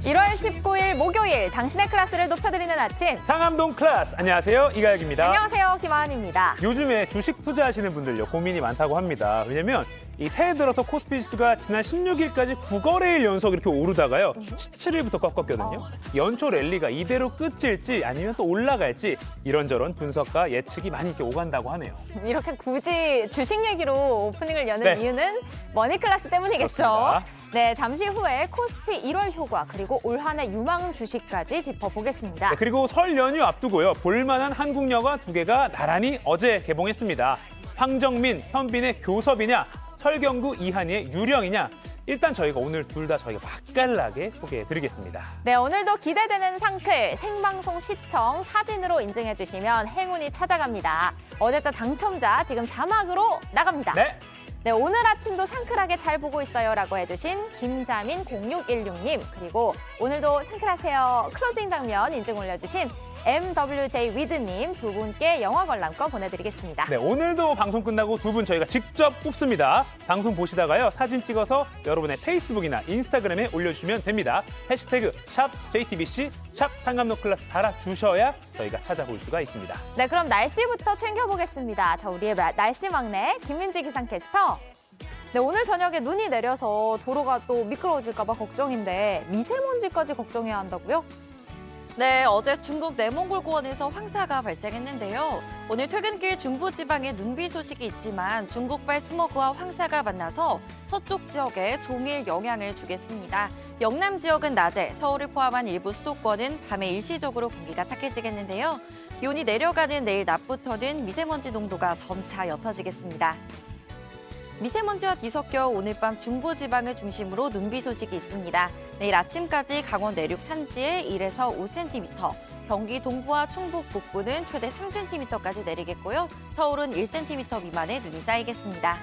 1월 19일 목요일 당신의 클래스를 높여드리는 아침. 상암동 클래스. 안녕하세요. 이가혁입니다. 안녕하세요. 김하은입니다. 요즘에 주식 투자하시는 분들요, 고민이 많다고 합니다. 왜냐면 이 새해 들어서 코스피 지수가 지난 16일까지 9거래일 연속 이렇게 오르다가요, 17일부터 꺾었거든요. 연초 랠리가 이대로 끝일지 아니면 또 올라갈지 이런저런 분석과 예측이 많이 이렇게 오간다고 하네요. 이렇게 굳이 주식 얘기로 오프닝을 여는 네. 이유는 머니클래스 때문이겠죠. 그렇습니다. 네, 잠시 후에 코스피 1월 효과 그리고 올 한 해 유망 주식까지 짚어보겠습니다. 네, 그리고 설 연휴 앞두고요, 볼만한 한국 영화 2개가 나란히 어제 개봉했습니다. 황정민, 현빈의 교섭이냐, 설경구, 이한이의 유령이냐. 일단 저희가 오늘 둘 다 저희가 맛깔나게 소개해드리겠습니다. 네, 오늘도 기대되는 상클 생방송 시청 사진으로 인증해주시면 행운이 찾아갑니다. 어제자 당첨자 지금 자막으로 나갑니다. 네. 네, 오늘 아침도 상클하게 잘 보고 있어요라고 해주신 김자민 0616님, 그리고 오늘도 상클하세요 클로징 장면 인증 올려주신 MWJ 위드님 두 분께 영화 관람권 보내드리겠습니다. 네, 오늘도 방송 끝나고 두 분 저희가 직접 뽑습니다. 방송 보시다가요, 사진 찍어서 여러분의 페이스북이나 인스타그램에 올려주시면 됩니다. 해시태그 샵 JTBC 샵 상암동 클래스 달아주셔야 저희가 찾아볼 수가 있습니다. 네, 그럼 날씨부터 챙겨보겠습니다. 자, 우리의 날씨 막내 김민지 기상캐스터. 네, 오늘 저녁에 눈이 내려서 도로가 또 미끄러워질까 봐 걱정인데 미세먼지까지 걱정해야 한다고요? 네, 어제 중국 내몽골고원에서 황사가 발생했는데요. 오늘 퇴근길 중부지방에 눈비 소식이 있지만 중국발 스모그와 황사가 만나서 서쪽 지역에 동일 영향을 주겠습니다. 영남 지역은 낮에, 서울을 포함한 일부 수도권은 밤에 일시적으로 공기가 탁해지겠는데요. 기온이 내려가는 내일 낮부터는 미세먼지 농도가 점차 옅어지겠습니다. 미세먼지와 뒤섞여 오늘 밤 중부지방을 중심으로 눈비 소식이 있습니다. 내일 아침까지 강원 내륙 산지에 1에서 5cm, 경기 동부와 충북 북부는 최대 3cm까지 내리겠고요. 서울은 1cm 미만의 눈이 쌓이겠습니다.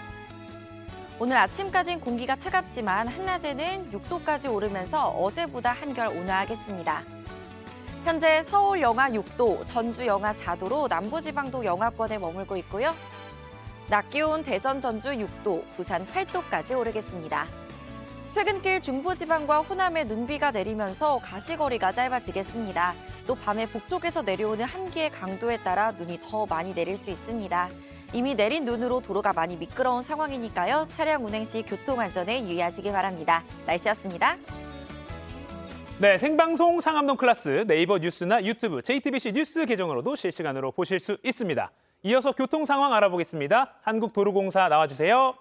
오늘 아침까지는 공기가 차갑지만 한낮에는 6도까지 오르면서 어제보다 한결 온화하겠습니다. 현재 서울 영하 6도, 전주 영하 4도로 남부지방도 영하권에 머물고 있고요. 낮 기온 대전, 전주 6도, 부산 8도까지 오르겠습니다. 퇴근길 중부지방과 호남에 눈비가 내리면서 가시거리가 짧아지겠습니다. 또 밤에 북쪽에서 내려오는 한기의 강도에 따라 눈이 더 많이 내릴 수 있습니다. 이미 내린 눈으로 도로가 많이 미끄러운 상황이니까요. 차량 운행 시 교통안전에 유의하시기 바랍니다. 날씨였습니다. 네, 생방송 상암동 클래스 네이버 뉴스나 유튜브 JTBC 뉴스 계정으로도 실시간으로 보실 수 있습니다. 이어서 교통 상황 알아보겠습니다. 한국도로공사 나와주세요.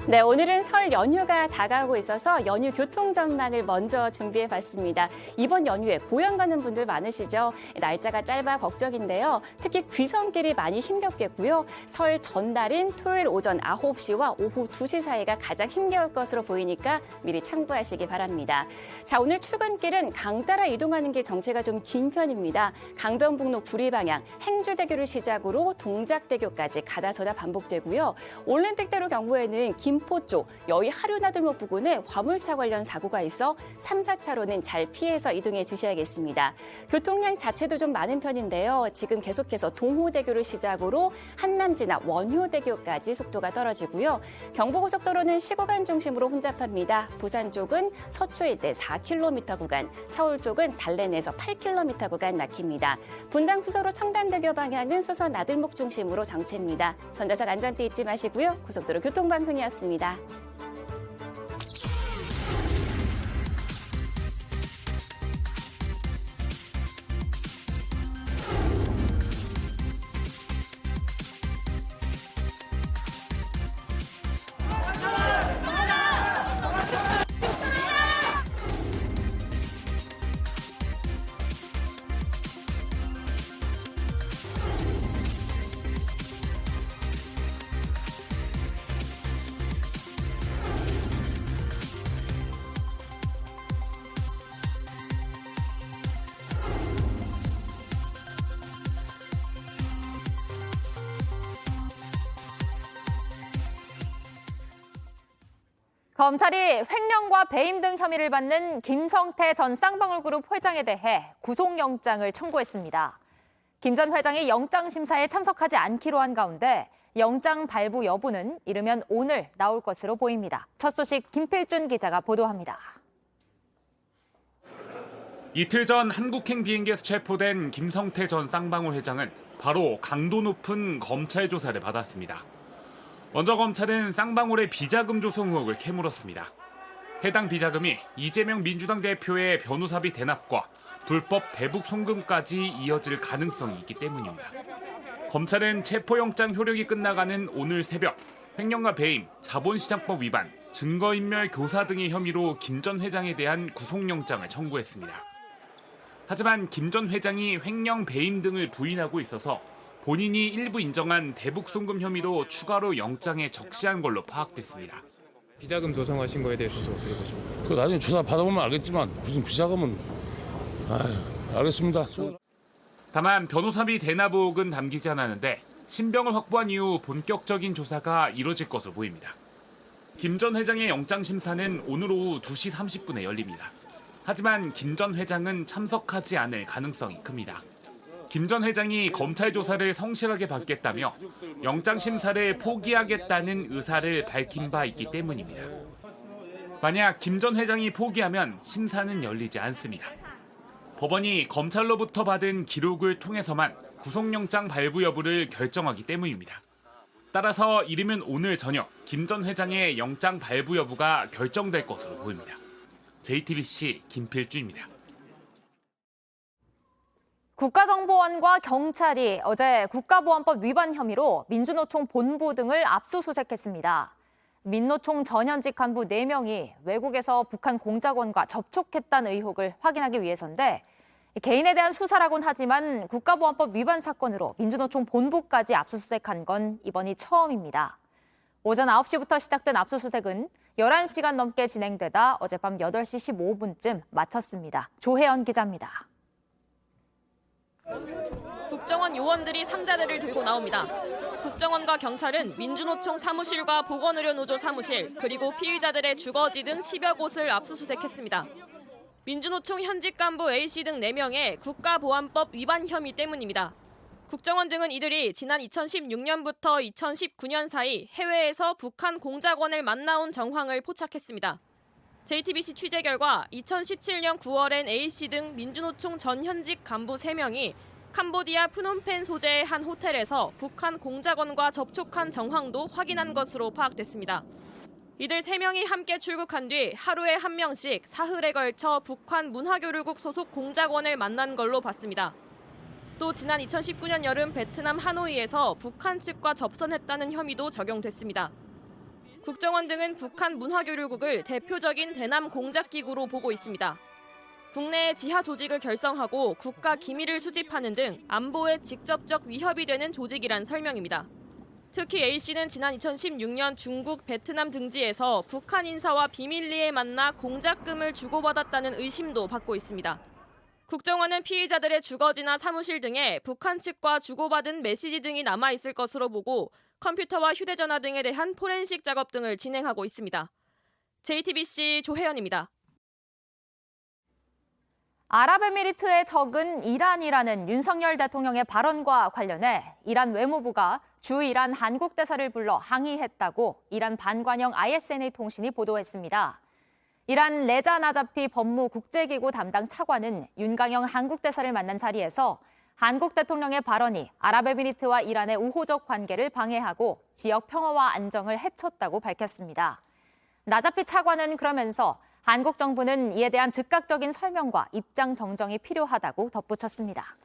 네, 오늘은 설 연휴가 다가오고 있어서 연휴 교통 전망을 먼저 준비해봤습니다. 이번 연휴에 고향 가는 분들 많으시죠? 날짜가 짧아 걱정인데요. 특히 귀성길이 많이 힘겹겠고요. 설 전날인 토요일 오전 9시와 오후 2시 사이가 가장 힘겨울 것으로 보이니까 미리 참고하시기 바랍니다. 자, 오늘 출근길은 강 따라 이동하는 길 정체가 좀 긴 편입니다. 강변북로 구리 방향 행주대교를 시작으로 동작대교까지 가다서다 반복되고요. 올림픽대로 경우에는 김포 쪽 여의 하류나들목 부근에 화물차 관련 사고가 있어 3, 4차로는 잘 피해서 이동해 주셔야겠습니다. 교통량 자체도 좀 많은 편인데요. 지금 계속해서 동호대교를 시작으로 한남지나 원효대교까지 속도가 떨어지고요. 경부고속도로는 시구간 중심으로 혼잡합니다. 부산 쪽은 서초 일대 4km 구간, 서울 쪽은 달래내에서 8km 구간 막힙니다. 분당 수서로 청담대교 방향은 수서 나들목 중심으로 정체입니다. 전자석 안전띠 잊지 마시고요. 고속도로 교통방송이었습니다. 검찰이 횡령과 배임 등 혐의를 받는 김성태 전 쌍방울그룹 회장에 대해 구속영장을 청구했습니다. 김 전 회장이 영장 심사에 참석하지 않기로 한 가운데 영장 발부 여부는 이르면 오늘 나올 것으로 보입니다. 첫 소식 김필준 기자가 보도합니다. 이틀 전 한국행 비행기에서 체포된 김성태 전 쌍방울 회장은 바로 강도 높은 검찰 조사를 받았습니다. 먼저 검찰은 쌍방울의 비자금 조성 의혹을 캐물었습니다. 해당 비자금이 이재명 민주당 대표의 변호사비 대납과 불법 대북 송금까지 이어질 가능성이 있기 때문입니다. 검찰은 체포영장 효력이 끝나가는 오늘 새벽 횡령과 배임, 자본시장법 위반, 증거인멸 교사 등의 혐의로 김 전 회장에 대한 구속영장을 청구했습니다. 하지만 김 전 회장이 횡령, 배임 등을 부인하고 있어서 본인이 일부 인정한 대북 송금 혐의도 추가로 영장에 적시한 걸로 파악됐습니다. 비자금 조성하신 거에 대해서 어떻게 보십니까? 그 나중에 조사 받아보면 알겠지만 무슨 비자금은 알겠습니다. 다만 변호사비 대납 의혹은 담기지 않았는데 신병을 확보한 이후 본격적인 조사가 이뤄질 것으로 보입니다. 김 전 회장의 영장 심사는 오늘 오후 2시 30분에 열립니다. 하지만 김 전 회장은 참석하지 않을 가능성이 큽니다. 김 전 회장이 검찰 조사를 성실하게 받겠다며 영장 심사를 포기하겠다는 의사를 밝힌 바 있기 때문입니다. 만약 김 전 회장이 포기하면 심사는 열리지 않습니다. 법원이 검찰로부터 받은 기록을 통해서만 구속영장 발부 여부를 결정하기 때문입니다. 따라서 이르면 오늘 저녁 김 전 회장의 영장 발부 여부가 결정될 것으로 보입니다. JTBC 김필주입니다. 국가정보원과 경찰이 어제 국가보안법 위반 혐의로 민주노총 본부 등을 압수수색했습니다. 민노총 전현직 간부 4명이 외국에서 북한 공작원과 접촉했다는 의혹을 확인하기 위해서인데 개인에 대한 수사라곤 하지만 국가보안법 위반 사건으로 민주노총 본부까지 압수수색한 건 이번이 처음입니다. 오전 9시부터 시작된 압수수색은 11시간 넘게 진행되다 어젯밤 8시 15분쯤 마쳤습니다. 조혜연 기자입니다. 국정원 요원들이 상자들을 들고 나옵니다. 국정원과 경찰은 민주노총 사무실과 보건의료노조 사무실, 그리고 피의자들의 주거지 등 10여 곳을 압수수색했습니다. 민주노총 현직 간부 A씨 등 4명의 국가보안법 위반 혐의 때문입니다. 국정원 등은 이들이 지난 2016년부터 2019년 사이 해외에서 북한 공작원을 만나온 정황을 포착했습니다. JTBC 취재 결과 2017년 9월엔 A씨 등 민주노총 전 현직 간부 3명이 캄보디아 프놈펜 소재의 한 호텔에서 북한 공작원과 접촉한 정황도 확인한 것으로 파악됐습니다. 이들 3명이 함께 출국한 뒤 하루에 한 명씩 사흘에 걸쳐 북한 문화교류국 소속 공작원을 만난 걸로 봤습니다. 또 지난 2019년 여름 베트남 하노이에서 북한 측과 접선했다는 혐의도 적용됐습니다. 국정원 등은 북한 문화교류국을 대표적인 대남 공작기구로 보고 있습니다. 국내에 지하 조직을 결성하고 국가 기밀을 수집하는 등 안보에 직접적 위협이 되는 조직이란 설명입니다. 특히 A씨는 지난 2016년 중국, 베트남 등지에서 북한 인사와 비밀리에 만나 공작금을 주고받았다는 의심도 받고 있습니다. 국정원은 피의자들의 주거지나 사무실 등에 북한 측과 주고받은 메시지 등이 남아있을 것으로 보고 컴퓨터와 휴대전화 등에 대한 포렌식 작업 등을 진행하고 있습니다. JTBC 조혜연입니다. 아랍에미리트의 적은 이란이라는 윤석열 대통령의 발언과 관련해 이란 외무부가 주 이란 한국 대사를 불러 항의했다고 이란 반관영 ISNA 통신이 보도했습니다. 이란 레자 나자피 법무국제기구 담당 차관은 윤강영 한국 대사를 만난 자리에서 한국 대통령의 발언이 아랍에미리트와 이란의 우호적 관계를 방해하고 지역 평화와 안정을 해쳤다고 밝혔습니다. 나자피 차관은 그러면서 한국 정부는 이에 대한 즉각적인 설명과 입장 정정이 필요하다고 덧붙였습니다.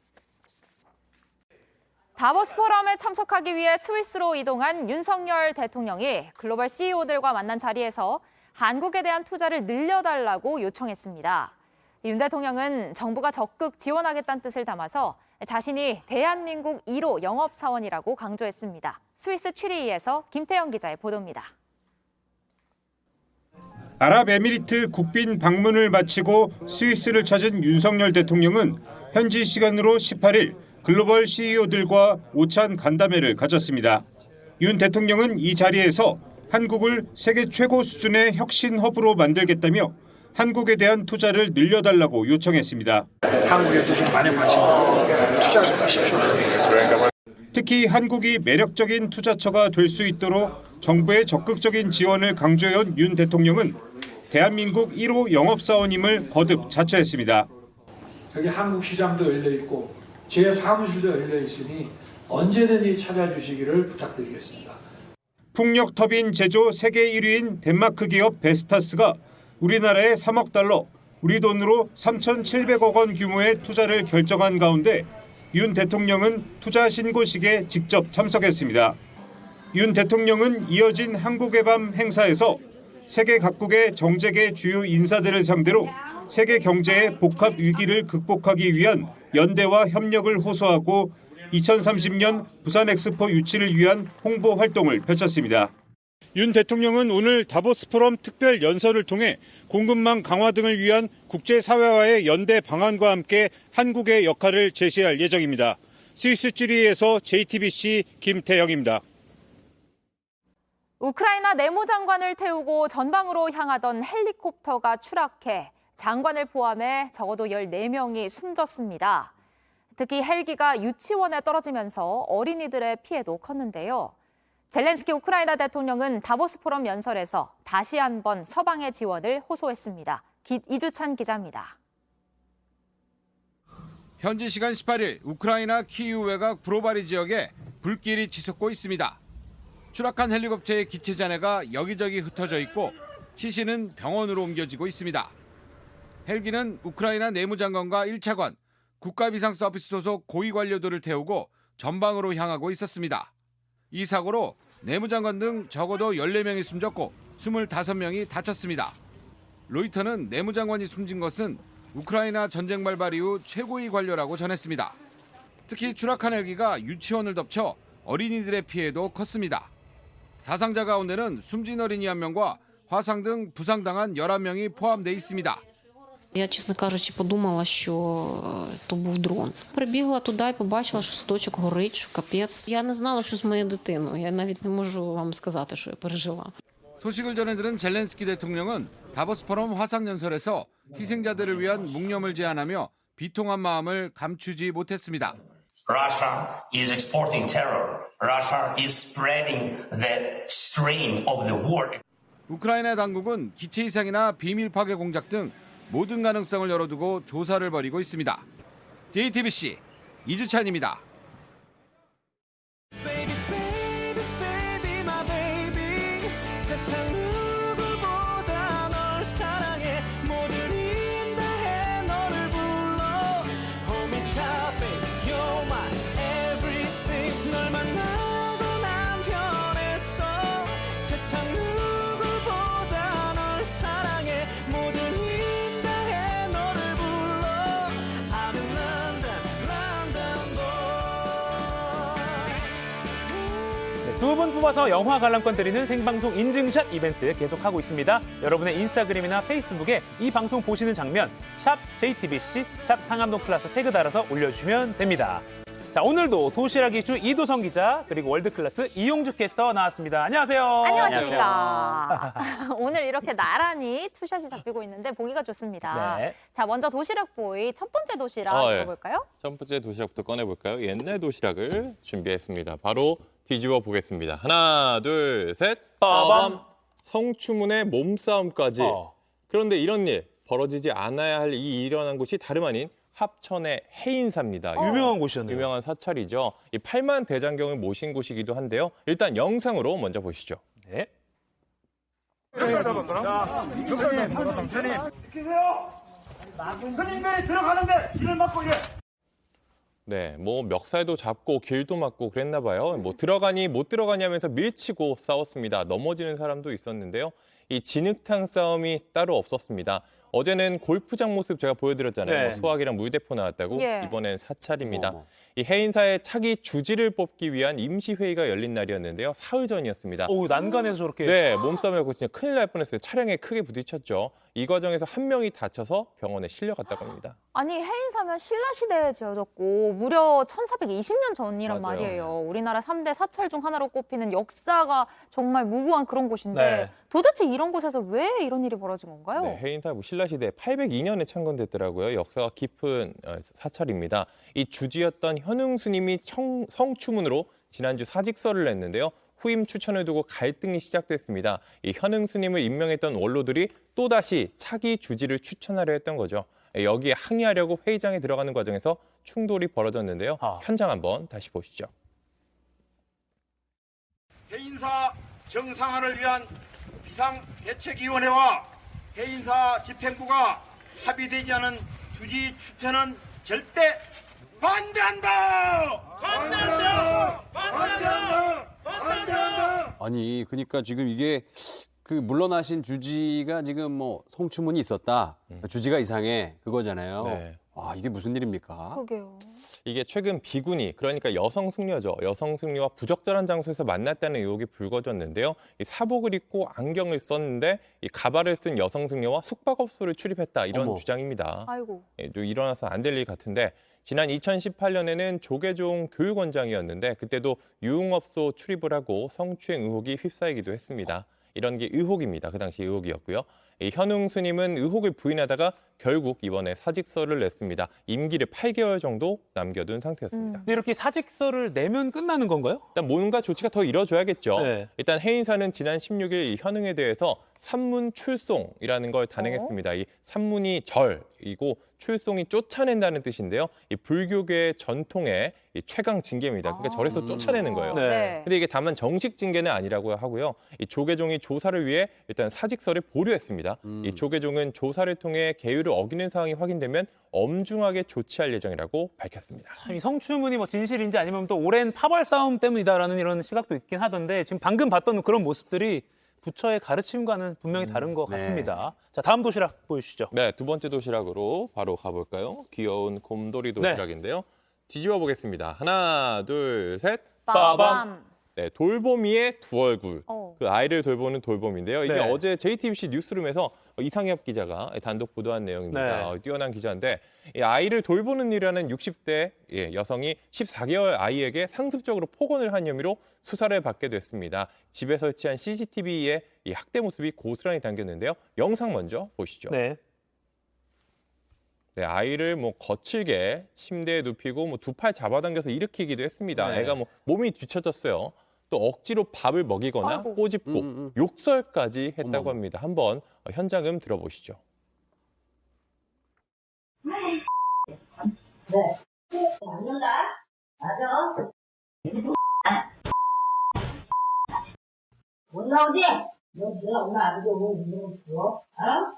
다보스 포럼에 참석하기 위해 스위스로 이동한 윤석열 대통령이 글로벌 CEO들과 만난 자리에서 한국에 대한 투자를 늘려달라고 요청했습니다. 윤 대통령은 정부가 적극 지원하겠다는 뜻을 담아서 자신이 대한민국 1호 영업사원이라고 강조했습니다. 스위스 취리히에서 김태영 기자의 보도입니다. 아랍에미리트 국빈 방문을 마치고 스위스를 찾은 윤석열 대통령은 현지 시간으로 18일 글로벌 CEO들과 오찬 간담회를 가졌습니다. 윤 대통령은 이 자리에서 한국을 세계 최고 수준의 혁신 허브로 만들겠다며 한국에 대한 투자를 늘려달라고 요청했습니다. 한국에도 좀 많이 관심 갖고 투자하지 마십시오. 특히 한국이 매력적인 투자처가 될 수 있도록 정부의 적극적인 지원을 강조해온 윤 대통령은 대한민국 1호 영업사원임을 거듭 자처했습니다. 여기 한국 시장도 열려 있고 제 사무실도 열려 있으니 언제든지 찾아주시기를 부탁드리겠습니다. 풍력 터빈 제조 세계 1위인 덴마크 기업 베스타스가 우리나라에 3억 달러, 우리 돈으로 3,700억 원 규모의 투자를 결정한 가운데 윤 대통령은 투자 신고식에 직접 참석했습니다. 윤 대통령은 이어진 한국의 밤 행사에서 세계 각국의 정재계 주요 인사들을 상대로 세계 경제의 복합 위기를 극복하기 위한 연대와 협력을 호소하고 2030년 부산 엑스포 유치를 위한 홍보 활동을 펼쳤습니다. 윤 대통령은 오늘 다보스 포럼 특별 연설을 통해 공급망 강화 등을 위한 국제사회와의 연대 방안과 함께 한국의 역할을 제시할 예정입니다. 스위스 쭈리히에서 JTBC 김태영입니다. 우크라이나 내무장관을 태우고 전방으로 향하던 헬리콥터가 추락해 장관을 포함해 적어도 14명이 숨졌습니다. 특히 헬기가 유치원에 떨어지면서 어린이들의 피해도 컸는데요. 젤렌스키 우크라이나 대통령은 다보스 포럼 연설에서 다시 한번 서방의 지원을 호소했습니다. 이주찬 기자입니다. 현지 시간 18일 우크라이나 키이우 외곽 브로바리 지역에 불길이 치솟고 있습니다. 추락한 헬리콥터의 기체 잔해가 여기저기 흩어져 있고 시신은 병원으로 옮겨지고 있습니다. 헬기는 우크라이나 내무장관과 1차관, 국가비상서비스 소속 고위 관료들을 태우고 전방으로 향하고 있었습니다. 이 사고로 내무장관 등 적어도 14명이 숨졌고 25명이 다쳤습니다. 로이터는 내무장관이 숨진 것은 우크라이나 전쟁 발발 이후 최고위 관료라고 전했습니다. 특히 추락한 헬기가 유치원을 덮쳐 어린이들의 피해도 컸습니다. 사상자 가운데는 숨진 어린이 1명과 화상 등 부상당한 11명이 포함돼 있습니다. Я, чесно кажучи, подумала, що то був дрон. Прибігла туди і побачила, що садочок горить, що капець. Я не знала, що з моєю дитиною. Я навіть не можу вам сказати, що я пережила. 소식을 전해 들은 젤렌스키 대통령은 다보스 포럼 화상 연설에서 희생자들을 위한 묵념을 제안하며 비통한 마음을 감추지 못했습니다. Russia is exporting terror. Russia is spreading the strain of the war. 우크라이나 당국은 기체 이상이나 비밀 파괴 공작 등 모든 가능성을 열어두고 조사를 벌이고 있습니다. JTBC 이주찬입니다. 두 분 뽑아서 영화 관람권 드리는 생방송 인증샷 이벤트 계속하고 있습니다. 여러분의 인스타그램이나 페이스북에 이 방송 보시는 장면 샵 JTBC, 샵 상암동 클라스 태그 달아서 올려주시면 됩니다. 자, 오늘도 도시락 이슈 이도성 기자 그리고 월드클래스 이용주 캐스터 나왔습니다. 안녕하세요. 안녕하십니까. 오늘 이렇게 나란히 투샷이 잡히고 있는데 보기가 좋습니다. 네. 자, 먼저 도시락보이 첫 번째 도시락 들어볼까요? 첫 번째 도시락부터 꺼내볼까요? 옛날 도시락을 준비했습니다. 바로 뒤집어 보겠습니다. 하나, 둘, 셋. 빠밤. 성추문의 몸싸움까지. 그런데 이런 일 벌어지지 않아야 할 이 일어난 곳이 다름 아닌 합천의 해인사입니다. 유명한 곳이었네요. 유명한 사찰이죠. 이 8만 대장경을 모신 곳이기도 한데요. 일단 영상으로 먼저 보시죠. 네. 스님들이 들어가는데 길을 막고 이래. 네, 뭐 멱살도 잡고 길도 막고 그랬나 봐요. 뭐 들어가니 못 들어가니 하면서 밀치고 싸웠습니다. 넘어지는 사람도 있었는데요. 이 진흙탕 싸움이 따로 없었습니다. 어제는 골프장 모습 제가 보여드렸잖아요. 네. 소화기랑 물대포 나왔다고. 예. 이번엔 사찰입니다. 이 해인사의 차기 주지를 뽑기 위한 임시회의가 열린 날이었는데요. 사흘 전이었습니다. 오, 난간에서 저렇게. 네, 몸싸움하고 진짜 큰일 날 뻔했어요. 차량에 크게 부딪혔죠. 이 과정에서 한 명이 다쳐서 병원에 실려갔다고 합니다. 아니 해인사면 신라시대에 지어졌고 무려 1420년 전이란 맞아요. 말이에요. 우리나라 3대 사찰 중 하나로 꼽히는 역사가 정말 무구한 그런 곳인데 네. 도대체 이런 곳에서 왜 이런 일이 벌어진 건가요? 네, 해인사 신라시대 802년에 창건됐더라고요. 역사가 깊은 사찰입니다. 이 주지였던 현흥 스님이 성추문으로 지난주 사직서를 냈는데요. 후임 추천을 두고 갈등이 시작됐습니다. 이 현흥 스님을 임명했던 원로들이 또다시 차기 주지를 추천하려 했던 거죠. 여기에 항의하려고 회의장에 들어가는 과정에서 충돌이 벌어졌는데요. 현장 한번 다시 보시죠. 해인사 정상화를 위한 비상대책위원회와 해인사 집행부가 합의되지 않은 주지 추천은 절대 반대한다! 반대한다! 반대한다! 반대한다! 아니, 그러니까 지금 이게 그 물러나신 주지가 지금 뭐 성추문이 있었다. 주지가 이상해. 그거잖아요. 네. 아, 이게 무슨 일입니까? 그러게요. 이게 최근 비구니, 그러니까 여성 승려죠. 여성 승려와 부적절한 장소에서 만났다는 의혹이 불거졌는데요. 이 사복을 입고 안경을 썼는데 이 가발을 쓴 여성 승려와 숙박업소를 출입했다. 이런 어머. 주장입니다. 아이고. 좀 일어나서 안 될 일 같은데 지난 2018년에는 조계종 교육원장이었는데 그때도 유흥업소 출입을 하고 성추행 의혹이 휩싸이기도 했습니다. 이런 게 의혹입니다. 그 당시 의혹이었고요. 이 현웅 스님은 의혹을 부인하다가 결국 이번에 사직서를 냈습니다. 임기를 8개월 정도 남겨둔 상태였습니다. 근데 이렇게 사직서를 내면 끝나는 건가요? 일단 뭔가 조치가 더 이뤄져야겠죠. 네. 일단 해인사는 지난 16일 이 현흥에 대해서 산문 출송이라는 걸 단행했습니다. 이 산문이 절이고 출송이 쫓아낸다는 뜻인데요. 이 불교계의 전통의 이 최강 징계입니다. 그러니까 절에서 쫓아내는 거예요. 네. 근데 이게 다만 정식 징계는 아니라고 하고요. 이 조계종이 조사를 위해 일단 사직서를 보류했습니다. 이 조계종은 조사를 통해 계율을 어기는 사항이 확인되면 엄중하게 조치할 예정이라고 밝혔습니다. 이 성추문이 뭐 진실인지 아니면 또 오랜 파벌 싸움 때문이다라는 이런 시각도 있긴 하던데 지금 방금 봤던 그런 모습들이 부처의 가르침과는 분명히 다른 것 같습니다. 자, 다음 도시락 보여주시죠. 네, 두 번째 도시락으로 바로 가볼까요? 귀여운 곰돌이 도시락인데요. 뒤집어 보겠습니다. 하나, 둘, 셋. 빠밤. 네, 돌보미의 두 얼굴. 그 아이를 돌보는 돌봄인데요. 이게 네. 어제 JTBC 뉴스룸에서 이상엽 기자가 단독 보도한 내용입니다. 네. 뛰어난 기자인데 이 아이를 돌보는 일하는 60대 여성이 14개월 아이에게 상습적으로 폭언을 한 혐의로 수사를 받게 됐습니다. 집에 설치한 CCTV에 이 학대 모습이 고스란히 담겼는데요. 영상 먼저 보시죠. 네. 네, 아이를 뭐 거칠게 침대에 눕히고 뭐 두 팔 잡아당겨서 일으키기도 했습니다. 네. 애가 뭐 몸이 뒤처졌어요. 또 억지로 밥을 먹이거나 아이고. 꼬집고 욕설까지 했다고 어머. 합니다. 한번 현장음 들어보시죠. 맞는다. 맞아. 못 나오지? 너 엄마 아버지 오면 이러고 죽어? 알아?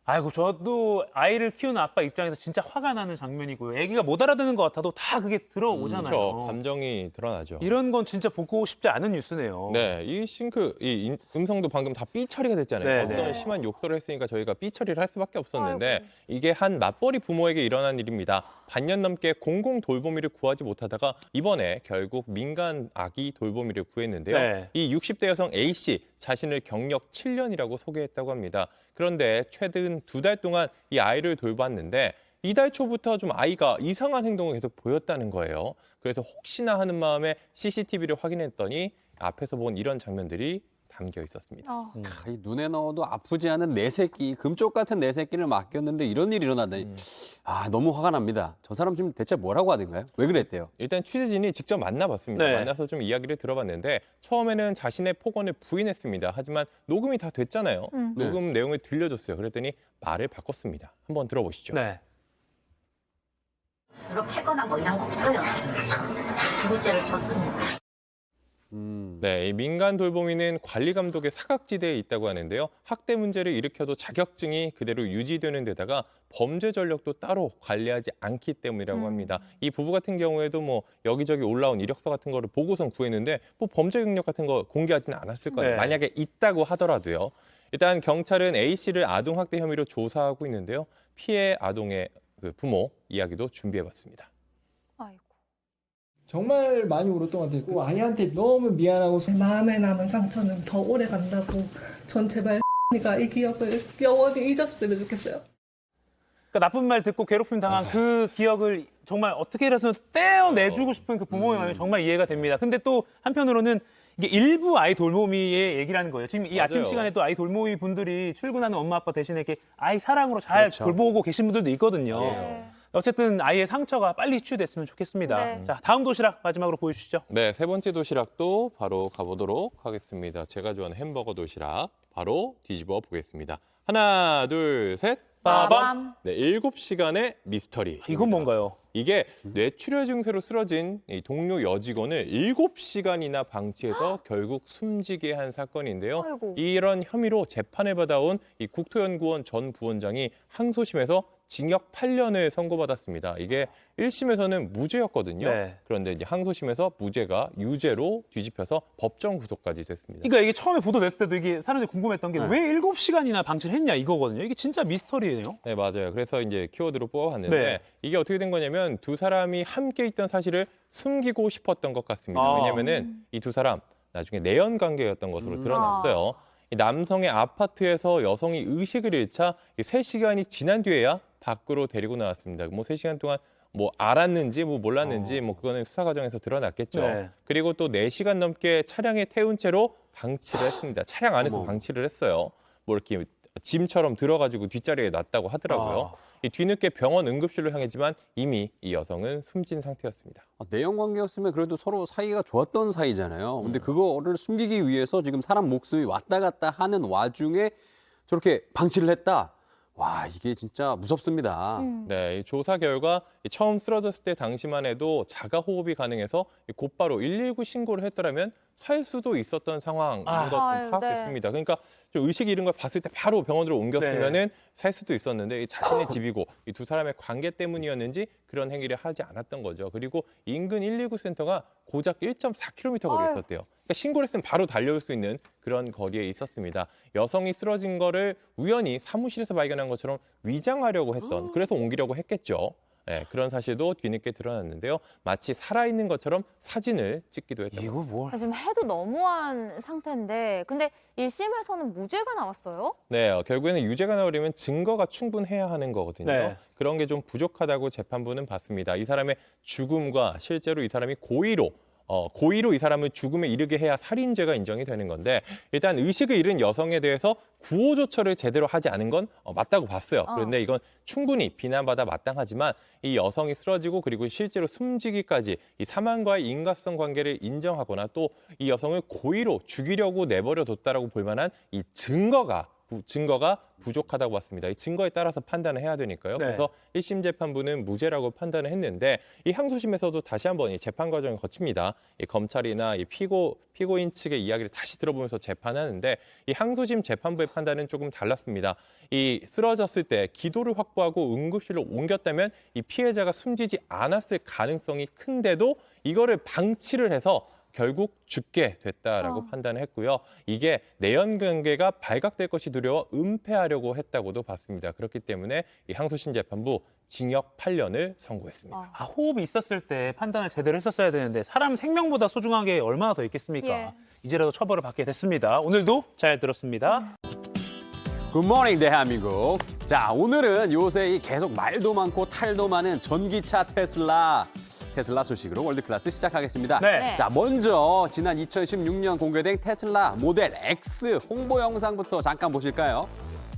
아이고, 저도 아이를 키우는 아빠 입장에서 진짜 화가 나는 장면이고요. 아기가 못 알아듣는 것 같아도 다 그게 들어오잖아요. 그렇죠. 감정이 드러나죠. 이런 건 진짜 보고 싶지 않은 뉴스네요. 네, 이 싱크, 이 음성도 방금 다 삐 처리가 됐잖아요. 네, 어떤 네. 심한 욕설을 했으니까 저희가 삐 처리를 할 수밖에 없었는데 이게 한 맞벌이 부모에게 일어난 일입니다. 반년 넘게 공공 돌보미를 구하지 못하다가 이번에 결국 민간 아기 돌보미를 구했는데요. 네. 이 60대 여성 A씨 자신을 경력 7년이라고 소개했다고 합니다. 그런데 최근 2달 동안 이 아이를 돌봤는데 이달 초부터 좀 아이가 이상한 행동을 계속 보였다는 거예요. 그래서 혹시나 하는 마음에 CCTV를 확인했더니 앞에서 본 이런 장면들이 담겨 있었습니다. 이 눈에 넣어도 아프지 않은 내 새끼, 금쪽 같은 내 새끼를 맡겼는데 이런 일이 일어나다니. 아, 너무 화가 납니다. 저 사람 지금 대체 뭐라고 하던가요? 왜 그랬대요? 일단 취재진이 직접 만나봤습니다. 네. 만나서 좀 이야기를 들어봤는데 처음에는 자신의 폭언을 부인했습니다. 하지만 녹음이 다 됐잖아요. 녹음 내용을 들려줬어요. 그랬더니 말을 바꿨습니다. 한번 들어보시죠. 네. 스스로 패거나 뭐 이런 거 없어요. 죽을 죄를 졌습니다. 네, 이 민간 돌보미는 관리 감독의 사각지대에 있다고 하는데요. 학대 문제를 일으켜도 자격증이 그대로 유지되는 데다가 범죄 전력도 따로 관리하지 않기 때문이라고 합니다. 이 부부 같은 경우에도 뭐 여기저기 올라온 이력서 같은 거를 보고선 구했는데 뭐 범죄 경력 같은 거 공개하지는 않았을 거예요. 네. 만약에 있다고 하더라도요. 일단 경찰은 A 씨를 아동 학대 혐의로 조사하고 있는데요. 피해 아동의 그 부모 이야기도 준비해봤습니다. 아이고. 정말 많이 울었던 것 같아요. 아이한테 너무 미안하고 마음에 남은 상처는 더 오래 간다고. 전 제발 X가 이 기억을 영원히 잊었으면 좋겠어요. 그러니까 나쁜 말 듣고 괴롭힘 당한 그 기억을 정말 어떻게 해서 떼어내주고 싶은 그 부모의 마음이 정말 이해가 됩니다. 근데 또 한편으로는 이게 일부 아이 돌보미의 얘기라는 거예요. 지금 이 아침 맞아요. 시간에도 아이 돌보미 분들이 출근하는 엄마 아빠 대신에 이렇게 아이 사랑으로 잘 돌보고 계신 분들도 있거든요. 어쨌든 아이의 상처가 빨리 치유됐으면 좋겠습니다. 네. 자, 다음 도시락 마지막으로 보여주시죠. 네, 세 번째 도시락도 바로 가보도록 하겠습니다. 제가 좋아하는 햄버거 도시락 바로 뒤집어 보겠습니다. 하나, 둘, 셋. 빠밤. 네, 7시간의 미스터리. 이건 뭔가요? 이게 뇌출혈 증세로 쓰러진 이 동료 여직원을 7시간이나 방치해서 결국 숨지게 한 사건인데요. 아이고. 이런 혐의로 재판을 받아온 이 국토연구원 전 부원장이 항소심에서 징역 8년을 선고받았습니다. 이게 1심에서는 무죄였거든요. 네. 그런데 이제 항소심에서 무죄가 유죄로 뒤집혀서 법정 구속까지 됐습니다. 그러니까 이게 처음에 보도됐을 때도 이게 사람들이 궁금했던 게 왜 7시간이나 방치를 했냐 이거거든요. 이게 진짜 미스터리예요. 네, 맞아요. 그래서 이제 키워드로 뽑아봤는데 네. 이게 어떻게 된 거냐면 두 사람이 함께 있던 사실을 숨기고 싶었던 것 같습니다. 왜냐면은 이 두 사람 나중에 내연 관계였던 것으로 드러났어요. 이 남성의 아파트에서 여성이 의식을 잃자 3시간이 지난 뒤에야 밖으로 데리고 나왔습니다. 뭐 3시간 동안 뭐 알았는지 뭐 몰랐는지 뭐 그거는 수사 과정에서 드러났겠죠. 네. 그리고 또 4시간 넘게 차량에 태운 채로 방치를 했습니다. 차량 안에서 방치를 했어요. 뭐 이렇게 짐처럼 들어가지고 뒷자리에 놨다고 하더라고요. 이 뒤늦게 병원 응급실로 향했지만 이미 이 여성은 숨진 상태였습니다. 내연 관계였으면 그래도 서로 사이가 좋았던 사이잖아요. 근데 그거를 숨기기 위해서 지금 사람 목숨이 왔다 갔다 하는 와중에 저렇게 방치를 했다. 와, 이게 진짜 무섭습니다. 네, 이 조사 결과 처음 쓰러졌을 때 당시만 해도 자가 호흡이 가능해서 곧바로 119 신고를 했더라면 살 수도 있었던 상황인 것도 파악됐습니다. 그러니까 좀 의식 잃은 걸 봤을 때 바로 병원으로 옮겼으면은 살 수도 있었는데 이 자신의 집이고 이 두 사람의 관계 때문이었는지 그런 행위를 하지 않았던 거죠. 그리고 인근 119 센터가 고작 1.4km 거리에 있었대요. 그러니까 신고를 했으면 바로 달려올 수 있는 그런 거리에 있었습니다. 여성이 쓰러진 거를 우연히 사무실에서 발견한 것처럼 위장하려고 했던, 그래서 옮기려고 했겠죠. 네, 그런 사실도 뒤늦게 드러났는데요. 마치 살아있는 것처럼 사진을 찍기도 했다고. 이거 뭘? 지금 해도 너무한 상태인데 근데 1심에서는 무죄가 나왔어요? 네, 결국에는 유죄가 나오려면 증거가 충분해야 하는 거거든요. 네. 그런 게 좀 부족하다고 재판부는 봤습니다. 이 사람의 죽음과 실제로 이 사람이 고의로 이 사람을 죽음에 이르게 해야 살인죄가 인정이 되는 건데 일단 의식을 잃은 여성에 대해서 구호조처를 제대로 하지 않은 건 맞다고 봤어요. 그런데 이건 충분히 비난받아 마땅하지만 이 여성이 쓰러지고 그리고 실제로 숨지기까지 이 사망과의 인과성 관계를 인정하거나 또 이 여성을 고의로 죽이려고 내버려뒀다라고 볼 만한 이 증거가 부족하다고 봤습니다. 이 증거에 따라서 판단을 해야 되니까요. 네. 그래서 1심 재판부는 무죄라고 판단을 했는데 이 항소심에서도 다시 한번 이 재판 과정을 거칩니다. 이 검찰이나 이 피고인 측의 이야기를 다시 들어보면서 재판하는데 이 항소심 재판부의 판단은 조금 달랐습니다. 이 쓰러졌을 때 기도를 확보하고 응급실로 옮겼다면 이 피해자가 숨지지 않았을 가능성이 큰데도 이거를 방치를 해서 결국 죽게 됐다라고 판단을 했고요. 이게 내연 관계가 발각될 것이 두려워 은폐하려고 했다고도 봤습니다. 그렇기 때문에 이 항소심 재판부 징역 8년을 선고했습니다. 호흡이 있었을 때 판단을 제대로 했었어야 되는데 사람 생명보다 소중한 게 얼마나 더 있겠습니까? 예. 이제라도 처벌을 받게 됐습니다. 오늘도 잘 들었습니다. 굿모닝 대한민국. 자, 오늘은 요새 계속 말도 많고 탈도 많은 전기차 테슬라 소식으로 월드클래스 시작하겠습니다. 네. 자, 먼저 지난 2016년 공개된 테슬라 모델 X 홍보 영상부터 잠깐 보실까요?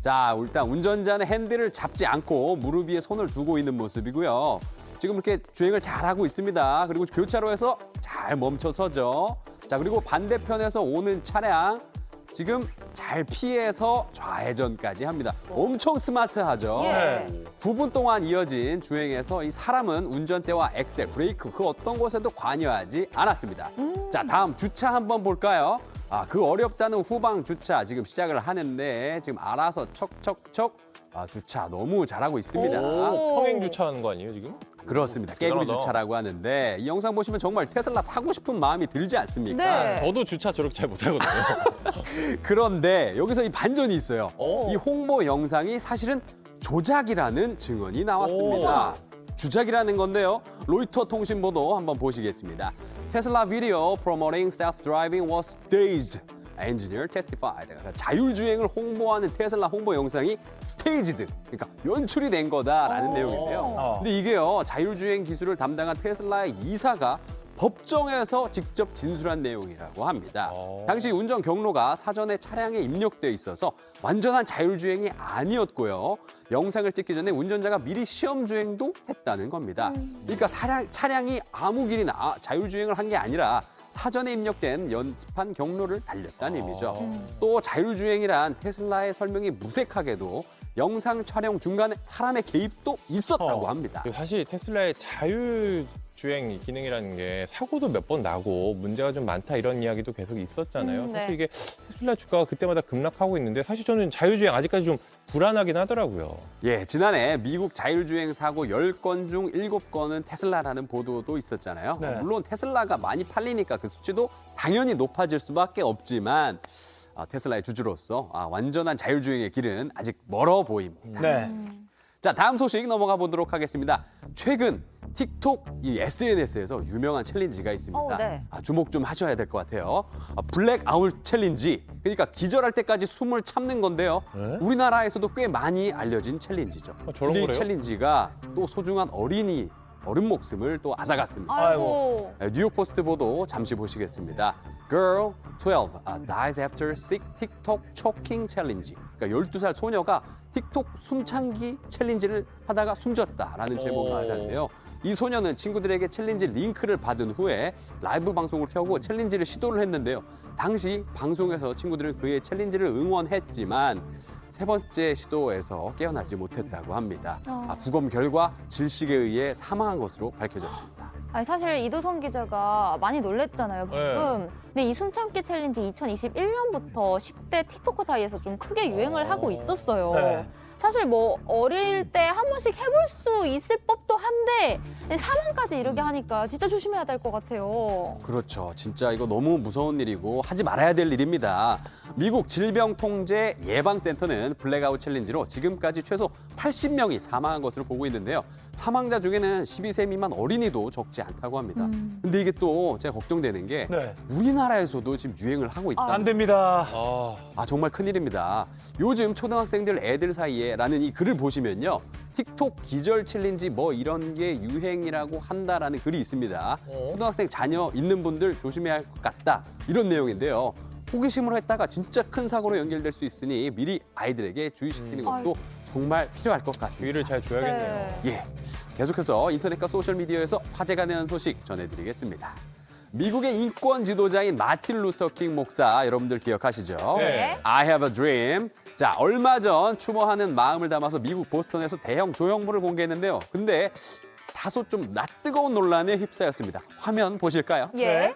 자, 일단 운전자는 핸들을 잡지 않고 무릎 위에 손을 두고 있는 모습이고요. 지금 이렇게 주행을 잘하고 있습니다. 그리고 교차로에서 잘 멈춰서죠. 자, 그리고 반대편에서 오는 차량 지금 잘 피해서 좌회전까지 합니다. 엄청 스마트하죠. 예. 9분 동안 이어진 주행에서 이 사람은 운전대와 엑셀, 브레이크 그 어떤 곳에도 관여하지 않았습니다. 자, 다음 주차 한번 볼까요? 그 어렵다는 후방 주차 지금 시작을 하는데 지금 알아서 척척척 주차 너무 잘하고 있습니다. 평행 주차하는 거 아니에요, 지금? 그렇습니다. 깨구리 대단하다. 주차라고 하는데 이 영상 보시면 정말 테슬라 사고 싶은 마음이 들지 않습니까? 네. 저도 주차 저렇게 잘 못하거든요. 그런데 여기서 이 반전이 있어요. 이 홍보 영상이 사실은 조작이라는 증언이 나왔습니다. 주작이라는 건데요. 로이터 통신 보도 한번 보시겠습니다. 테슬라 video promoting self-driving was staged. Engineer testified. 그러니까 자율주행을 홍보하는 테슬라 홍보 영상이 staged, 그러니까 연출이 된 거다라는 내용인데요. 근데 이게요, 자율주행 기술을 담당한 테슬라의 이사가 법정에서 직접 진술한 내용이라고 합니다. 당시 운전 경로가 사전에 차량에 입력돼 있어서 완전한 자율주행이 아니었고요. 영상을 찍기 전에 운전자가 미리 시험주행도 했다는 겁니다. 그러니까 차량이 아무 길이나 자율주행을 한 게 아니라 사전에 입력된 연습한 경로를 달렸다는 의미죠. 또 자율주행이란 테슬라의 설명이 무색하게도 영상 촬영 중간에 사람의 개입도 있었다고 합니다. 사실 테슬라의 자율주행 기능이라는 게 사고도 몇 번 나고 문제가 좀 많다 이런 이야기도 계속 있었잖아요. 네. 사실 이게 테슬라 주가가 그때마다 급락하고 있는데 사실 저는 자율주행 아직까지 좀 불안하긴 하더라고요. 예, 지난해 미국 자율주행 사고 10건 중 7건은 테슬라라는 보도도 있었잖아요. 네. 물론 테슬라가 많이 팔리니까 그 수치도 당연히 높아질 수밖에 없지만 테슬라의 주주로서 완전한 자율주행의 길은 아직 멀어 보입니다. 네. 자, 다음 소식 넘어가 보도록 하겠습니다. 최근 틱톡 이 SNS에서 유명한 챌린지가 있습니다. 네. 주목 좀 하셔야 될 것 같아요. 블랙아웃 챌린지. 그러니까 기절할 때까지 숨을 참는 건데요. 우리나라에서도 꽤 많이 알려진 챌린지죠. 저런 근데 이 거래요? 챌린지가 또 소중한 어른 목숨을 또 앗아갔습니다. 아이고. 뉴욕 포스트 보도 잠시 보시겠습니다. Girl 12 dies after sick TikTok choking challenge. 그러니까 12살 소녀가 틱톡 숨참기 챌린지를 하다가 숨졌다라는 제목의 기사인데요. 이 소녀는 친구들에게 챌린지 링크를 받은 후에 라이브 방송을 켜고 챌린지를 시도를 했는데요. 당시 방송에서 친구들은 그의 챌린지를 응원했지만 세 번째 시도에서 깨어나지 못했다고 합니다. 부검 결과 질식에 의해 사망한 것으로 밝혀졌습니다. 아니, 사실 이도성 기자가 많이 놀랬잖아요, 방금. 근데 이 숨참기 챌린지 2021년부터 10대 틱토커 사이에서 좀 크게 유행을 하고 있었어요. 네. 사실 뭐 어릴 때 한 번씩 해볼 수 있을 법도 한데 사망까지 이르게 하니까 진짜 조심해야 될 것 같아요. 그렇죠. 진짜 이거 너무 무서운 일이고 하지 말아야 될 일입니다. 미국 질병통제예방센터는 블랙아웃 챌린지로 지금까지 최소 80명이 사망한 것으로 보고 있는데요. 사망자 중에는 12세 미만 어린이도 적지 않다고 합니다. 근데 이게 또 제가 걱정되는 게 네. 우리나라에서도 지금 유행을 하고 있다. 안 됩니다. 정말 큰일입니다. 요즘 초등학생들 애들 사이에라는 이 글을 보시면요. 틱톡 기절 챌린지 뭐 이런 게 유행이라고 한다라는 글이 있습니다. 초등학생 자녀 있는 분들 조심해야 할 것 같다. 이런 내용인데요. 호기심으로 했다가 진짜 큰 사고로 연결될 수 있으니 미리 아이들에게 주의시키는 것도 정말 필요할 것 같습니다. 주의를 잘 줘야겠네요. 예, 계속해서 인터넷과 소셜미디어에서 화제가 되는 소식 전해드리겠습니다. 미국의 인권 지도자인 마틴 루터 킹 목사 여러분들 기억하시죠? 네. I have a dream. 자, 얼마 전 추모하는 마음을 담아서 미국 보스턴에서 대형 조형물을 공개했는데요. 근데 다소 좀 낯뜨거운 논란에 휩싸였습니다. 화면 보실까요? 예.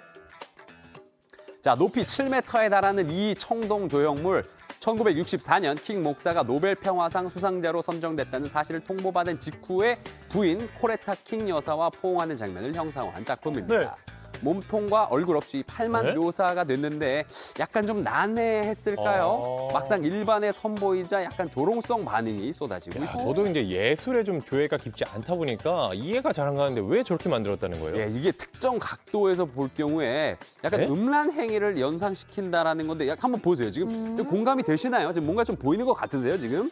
자, 높이 7m에 달하는 이 청동 조형물 1964년 킹 목사가 노벨 평화상 수상자로 선정됐다는 사실을 통보받은 직후에 부인 코레타 킹 여사와 포옹하는 장면을 형상화한 작품입니다. 네. 몸통과 얼굴 없이 팔만 묘사가 됐는데 약간 좀 난해했을까요? 막상 일반에 선보이자 약간 조롱성 반응이 쏟아지고 있습니다. 저도 이제 예술에 좀 교회가 깊지 않다 보니까 이해가 잘 안 가는데 왜 저렇게 만들었다는 거예요? 예, 이게 특정 각도에서 볼 경우에 약간 음란 행위를 연상시킨다라는 건데 한번 보세요. 지금 공감이 되시나요? 지금 뭔가 좀 보이는 것 같으세요, 지금?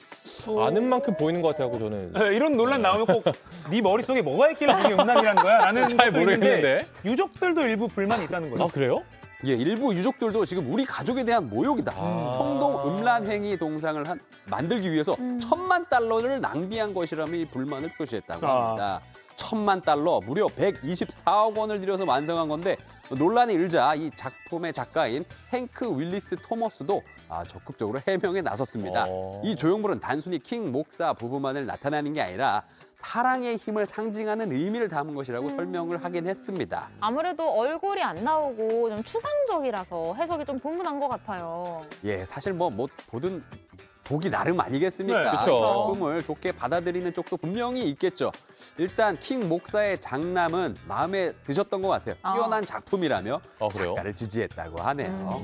아는 만큼 보이는 것 같아요, 저는. 네, 이런 논란 나오면 꼭 네 머릿속에 뭐가 있길래 그게 음란이라는 거야? 라는 잘 것도 있는데 모르겠는데. 유족들도 일부 불만이 있다는 거죠. 그래요? 예, 일부 유족들도 지금 우리 가족에 대한 모욕이다. 청동 음란 행위 동상을 만들기 위해서 $10,000,000를 낭비한 것이라며 이 불만을 표시했다고 합니다. $10,000,000, 무려 124억 원을 들여서 완성한 건데 논란이 일자 이 작품의 작가인 행크 윌리스 토머스도 적극적으로 해명에 나섰습니다. 이 조형물은 단순히 킹 목사 부부만을 나타내는 게 아니라 사랑의 힘을 상징하는 의미를 담은 것이라고 설명을 하긴 했습니다. 아무래도 얼굴이 안 나오고 좀 추상적이라서 해석이 좀 분분한 것 같아요. 예, 사실 뭐 보든 보기 나름 아니겠습니까? 네, 그쵸. 작품을 좋게 받아들이는 쪽도 분명히 있겠죠. 일단 킹 목사의 장남은 마음에 드셨던 것 같아요. 뛰어난 작품이라며 그래요? 작가를 지지했다고 하네요.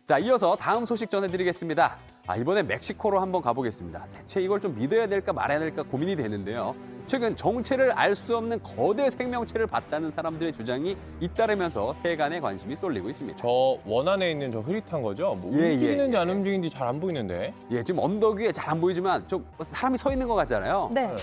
자, 자, 이어서 다음 소식 전해드리겠습니다. 이번에 멕시코로 한번 가보겠습니다. 대체 이걸 좀 믿어야 될까 말아야 될까 고민이 되는데요. 최근 정체를 알 수 없는 거대 생명체를 봤다는 사람들의 주장이 잇따르면서 세간의 관심이 쏠리고 있습니다. 저 원 안에 있는 저 흐릿한 거죠? 뭐 움직이는지 안 움직이는지 잘 안 보이는데. 예, 지금 언덕 위에 잘 안 보이지만 좀 사람이 서 있는 것 같잖아요. 네.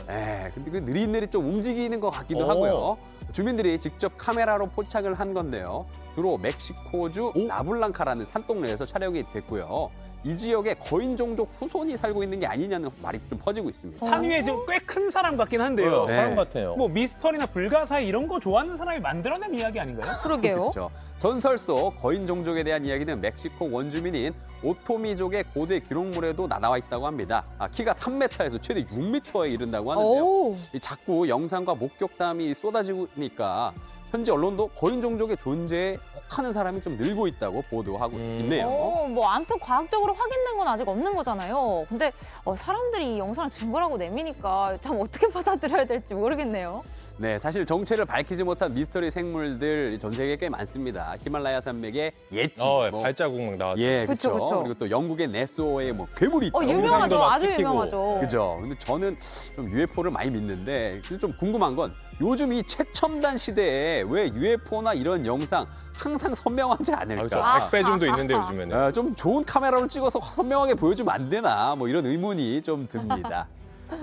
근데 그 느릿느릿 좀 움직이는 것 같기도 하고요. 주민들이 직접 카메라로 포착을 한 건데요. 주로 멕시코주 라블랑카라는 산동네에서 촬영이 됐고요. 이 지역에 거인 종족 후손이 살고 있는 게 아니냐는 말이 좀 퍼지고 있습니다. 산 위에 좀 꽤 큰 사람 같긴 한데요. 사람 같아요. 뭐 미스터리나 불가사의 이런 거 좋아하는 사람이 만들어낸 이야기 아닌가요? 그러게요. 그렇죠. 전설 속 거인 종족에 대한 이야기는 멕시코 원주민인 오토미족의 고대 기록물에도 나와 있다고 합니다. 키가 3m에서 최대 6m에 이른다고 하는데요. 자꾸 영상과 목격담이 쏟아지니까 현지 언론도 거인 종족의 존재에 혹하는 사람이 좀 늘고 있다고 보도하고 있네요. 뭐 아무튼 과학적으로 확인된 건 아직 없는 거잖아요. 근데 사람들이 이 영상을 증거라고 내미니까 참 어떻게 받아들여야 될지 모르겠네요. 네, 사실 정체를 밝히지 못한 미스터리 생물들 전 세계에 꽤 많습니다. 히말라야 산맥의 예치, 발자국 막 나왔죠. 예, 그쵸, 그렇죠. 그쵸. 그리고 또 영국의 네스호에 뭐 괴물이 있다. 유명하죠. 아주 유명하죠. 그죠. 근데 저는 좀 UFO를 많이 믿는데 좀 궁금한 건 요즘 이 최첨단 시대에 왜 UFO나 이런 영상 항상 선명하지 않을까? 100배 정도 있는데 요즘에는. 좀 좋은 카메라로 찍어서 선명하게 보여주면 안 되나? 뭐 이런 의문이 좀 듭니다.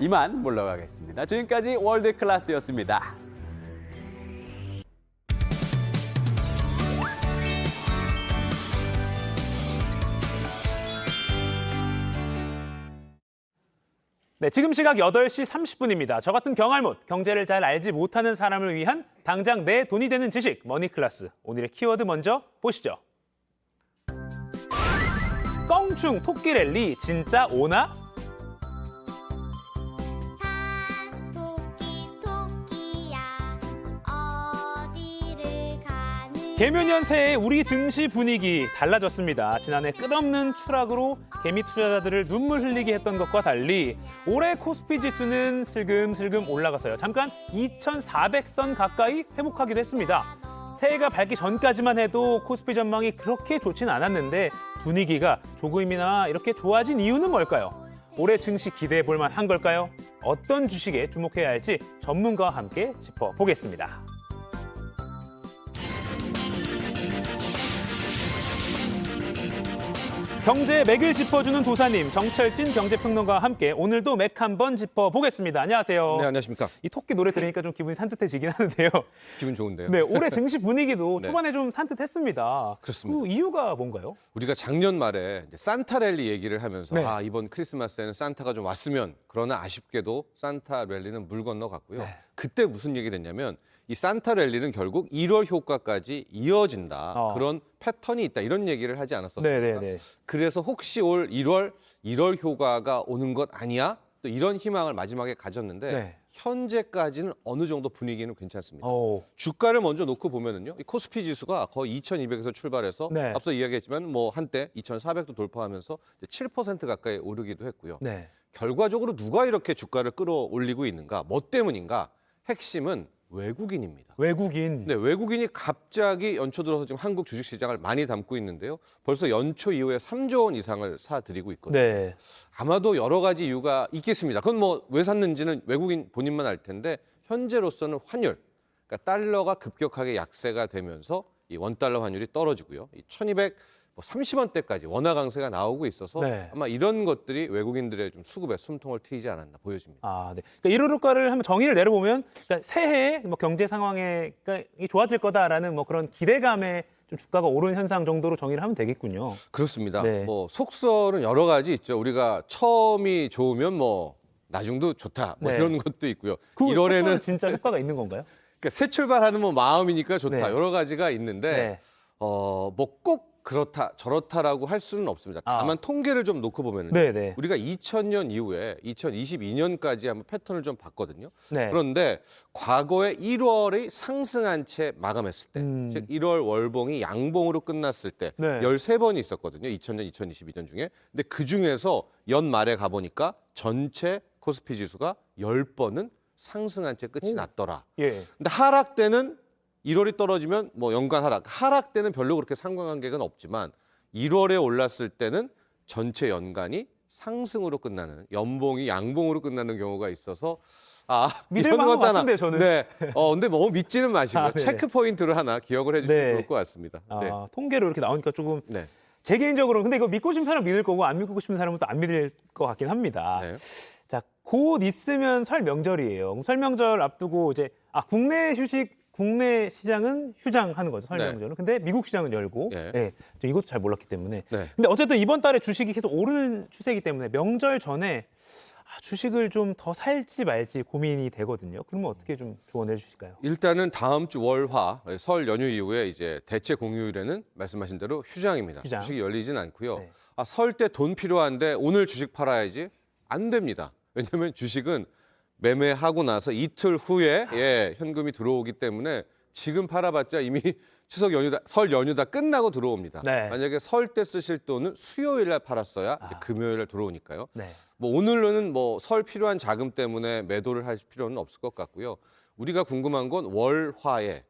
이만 물러가겠습니다. 지금까지 월드 클래스였습니다. 네, 지금 시각 8시 30분입니다. 저 같은 경알못, 경제를 잘 알지 못하는 사람을 위한 당장 내 돈이 되는 지식, 머니클래스. 오늘의 키워드 먼저 보시죠. 껑충 토끼 랠리 진짜 오나? 개묘년 새해 우리 증시 분위기 달라졌습니다. 지난해 끝없는 추락으로 개미 투자자들을 눈물 흘리게 했던 것과 달리 올해 코스피 지수는 슬금슬금 올라가서요. 잠깐 2,400선 가까이 회복하기도 했습니다. 새해가 밝기 전까지만 해도 코스피 전망이 그렇게 좋진 않았는데 분위기가 조금이나 이렇게 좋아진 이유는 뭘까요? 올해 증시 기대해 볼 만한 걸까요? 어떤 주식에 주목해야 할지 전문가와 함께 짚어보겠습니다. 경제의 맥을 짚어주는 도사님, 정철진 경제평론가와 함께 오늘도 맥 한번 짚어보겠습니다. 안녕하세요. 네, 안녕하십니까. 이 토끼 노래 들으니까 좀 기분이 산뜻해지긴 하는데요. 기분 좋은데요. 네, 올해 증시 분위기도 네. 초반에 좀 산뜻했습니다. 그렇습니다. 그 이유가 뭔가요? 우리가 작년 말에 이제 산타 랠리 얘기를 하면서 네. 이번 크리스마스에는 산타가 좀 왔으면, 그러나 아쉽게도 산타 랠리는 물 건너갔고요. 네. 그때 무슨 얘기를 했냐면 이 산타 랠리는 결국 1월 효과까지 이어진다. 그런 패턴이 있다. 이런 얘기를 하지 않았었습니까? 네. 그래서 혹시 올 1월 효과가 오는 것 아니야? 또 이런 희망을 마지막에 가졌는데 네. 현재까지는 어느 정도 분위기는 괜찮습니다. 주가를 먼저 놓고 보면은요, 이 코스피 지수가 거의 2,200에서 출발해서 네. 앞서 이야기했지만 뭐 한때 2,400도 돌파하면서 7% 가까이 오르기도 했고요. 네. 결과적으로 누가 이렇게 주가를 끌어올리고 있는가? 뭐 때문인가? 핵심은 외국인입니다. 외국인. 네, 외국인이 갑자기 연초 들어서 지금 한국 주식시장을 많이 담고 있는데요. 벌써 연초 이후에 3조 원 이상을 사들이고 있거든요. 네. 아마도 여러 가지 이유가 있겠습니다. 그건 뭐 왜 샀는지는 외국인 본인만 알 텐데 현재로서는 환율, 그러니까 달러가 급격하게 약세가 되면서 이 원달러 환율이 떨어지고요. 이 1,230원대까지 원화 강세가 나오고 있어서 네. 아마 이런 것들이 외국인들의 좀 수급에 숨통을 트이지 않았나 보여집니다. 네. 그러니까 1월 효과를 한번 정의를 내려보면 그러니까 새해에 뭐 경제 상황이 좋아질 거다라는 뭐 그런 기대감에 좀 주가가 오른 현상 정도로 정의를 하면 되겠군요. 그렇습니다. 네. 뭐 속설은 여러 가지 있죠. 우리가 처음이 좋으면 뭐 나중도 좋다. 뭐 네. 이런 것도 있고요. 그 1월에는 진짜 효과가 있는 건가요? 그러니까 새 출발하는 뭐 마음이니까 좋다. 네. 여러 가지가 있는데 네. 뭐 꼭 그렇다 저렇다라고 할 수는 없습니다. 다만 통계를 좀 놓고 보면은 네네. 우리가 2000년 이후에 2022년까지 한번 패턴을 좀 봤거든요. 네. 그런데 과거에 1월이 상승한 채 마감했을 때, 즉 1월 월봉이 양봉으로 끝났을 때 네. 13번이 있었거든요. 2000년, 2022년 중에. 근데 그 중에서 연말에 가보니까 전체 코스피 지수가 10번은 상승한 채 끝이 났더라. 예. 근데 하락 때는 1월이 떨어지면 뭐 연간 하락 때는 별로 그렇게 상관관계가 없지만 1월에 올랐을 때는 전체 연간이 상승으로 끝나는, 연봉이 양봉으로 끝나는 경우가 있어서 믿을 이런 만한 것 것도 하나, 같은데 저는. 네. 근데 너무 믿지는 마시고 네네. 체크 포인트를 하나 기억을 해주시면 네. 좋을 것 같습니다. 네. 통계로 이렇게 나오니까 조금 네. 제 개인적으로는 근데 이거 믿고 싶은 사람 믿을 거고 안 믿고 싶은 사람은 또 안 믿을 것 같긴 합니다. 네. 자, 곧 있으면 설 명절이에요. 설 명절 앞두고 이제 국내 시장은 휴장하는 거죠. 설 네. 명절은. 근데 미국 시장은 열고. 예. 네. 저 이것도 잘 몰랐기 때문에. 네. 근데 어쨌든 이번 달에 주식이 계속 오르는 추세이기 때문에 명절 전에 주식을 좀 더 살지 말지 고민이 되거든요. 그러면 어떻게 좀 조언해 주실까요? 일단은 다음 주 월화 설 연휴 이후에 이제 대체 공휴일에는 말씀하신 대로 휴장입니다. 휴장. 주식이 열리진 않고요. 네. 설 때 돈 필요한데 오늘 주식 팔아야지 안 됩니다. 왜냐하면 주식은 매매하고 나서 이틀 후에 현금이 들어오기 때문에 지금 팔아봤자 이미 추석 연휴다, 설 연휴 다 끝나고 들어옵니다. 네. 만약에 설 때 쓰실 돈은 수요일 날 팔았어야 이제 금요일 날 들어오니까요. 네. 뭐 오늘로는 뭐 설 필요한 자금 때문에 매도를 할 필요는 없을 것 같고요. 우리가 궁금한 건 월화에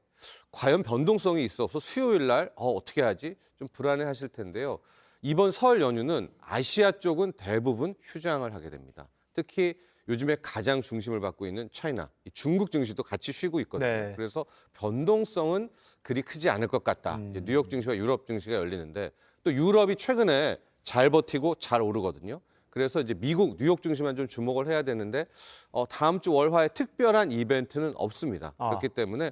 과연 변동성이 있어서 수요일 날 어떻게 하지? 좀 불안해하실 텐데요. 이번 설 연휴는 아시아 쪽은 대부분 휴장을 하게 됩니다. 특히 요즘에 가장 중심을 받고 있는 차이나, 중국 증시도 같이 쉬고 있거든요. 네. 그래서 변동성은 그리 크지 않을 것 같다. 이제 뉴욕 증시와 유럽 증시가 열리는데 또 유럽이 최근에 잘 버티고 잘 오르거든요. 그래서 이제 미국, 뉴욕 증시만 좀 주목을 해야 되는데 다음 주 월화에 특별한 이벤트는 없습니다. 그렇기 때문에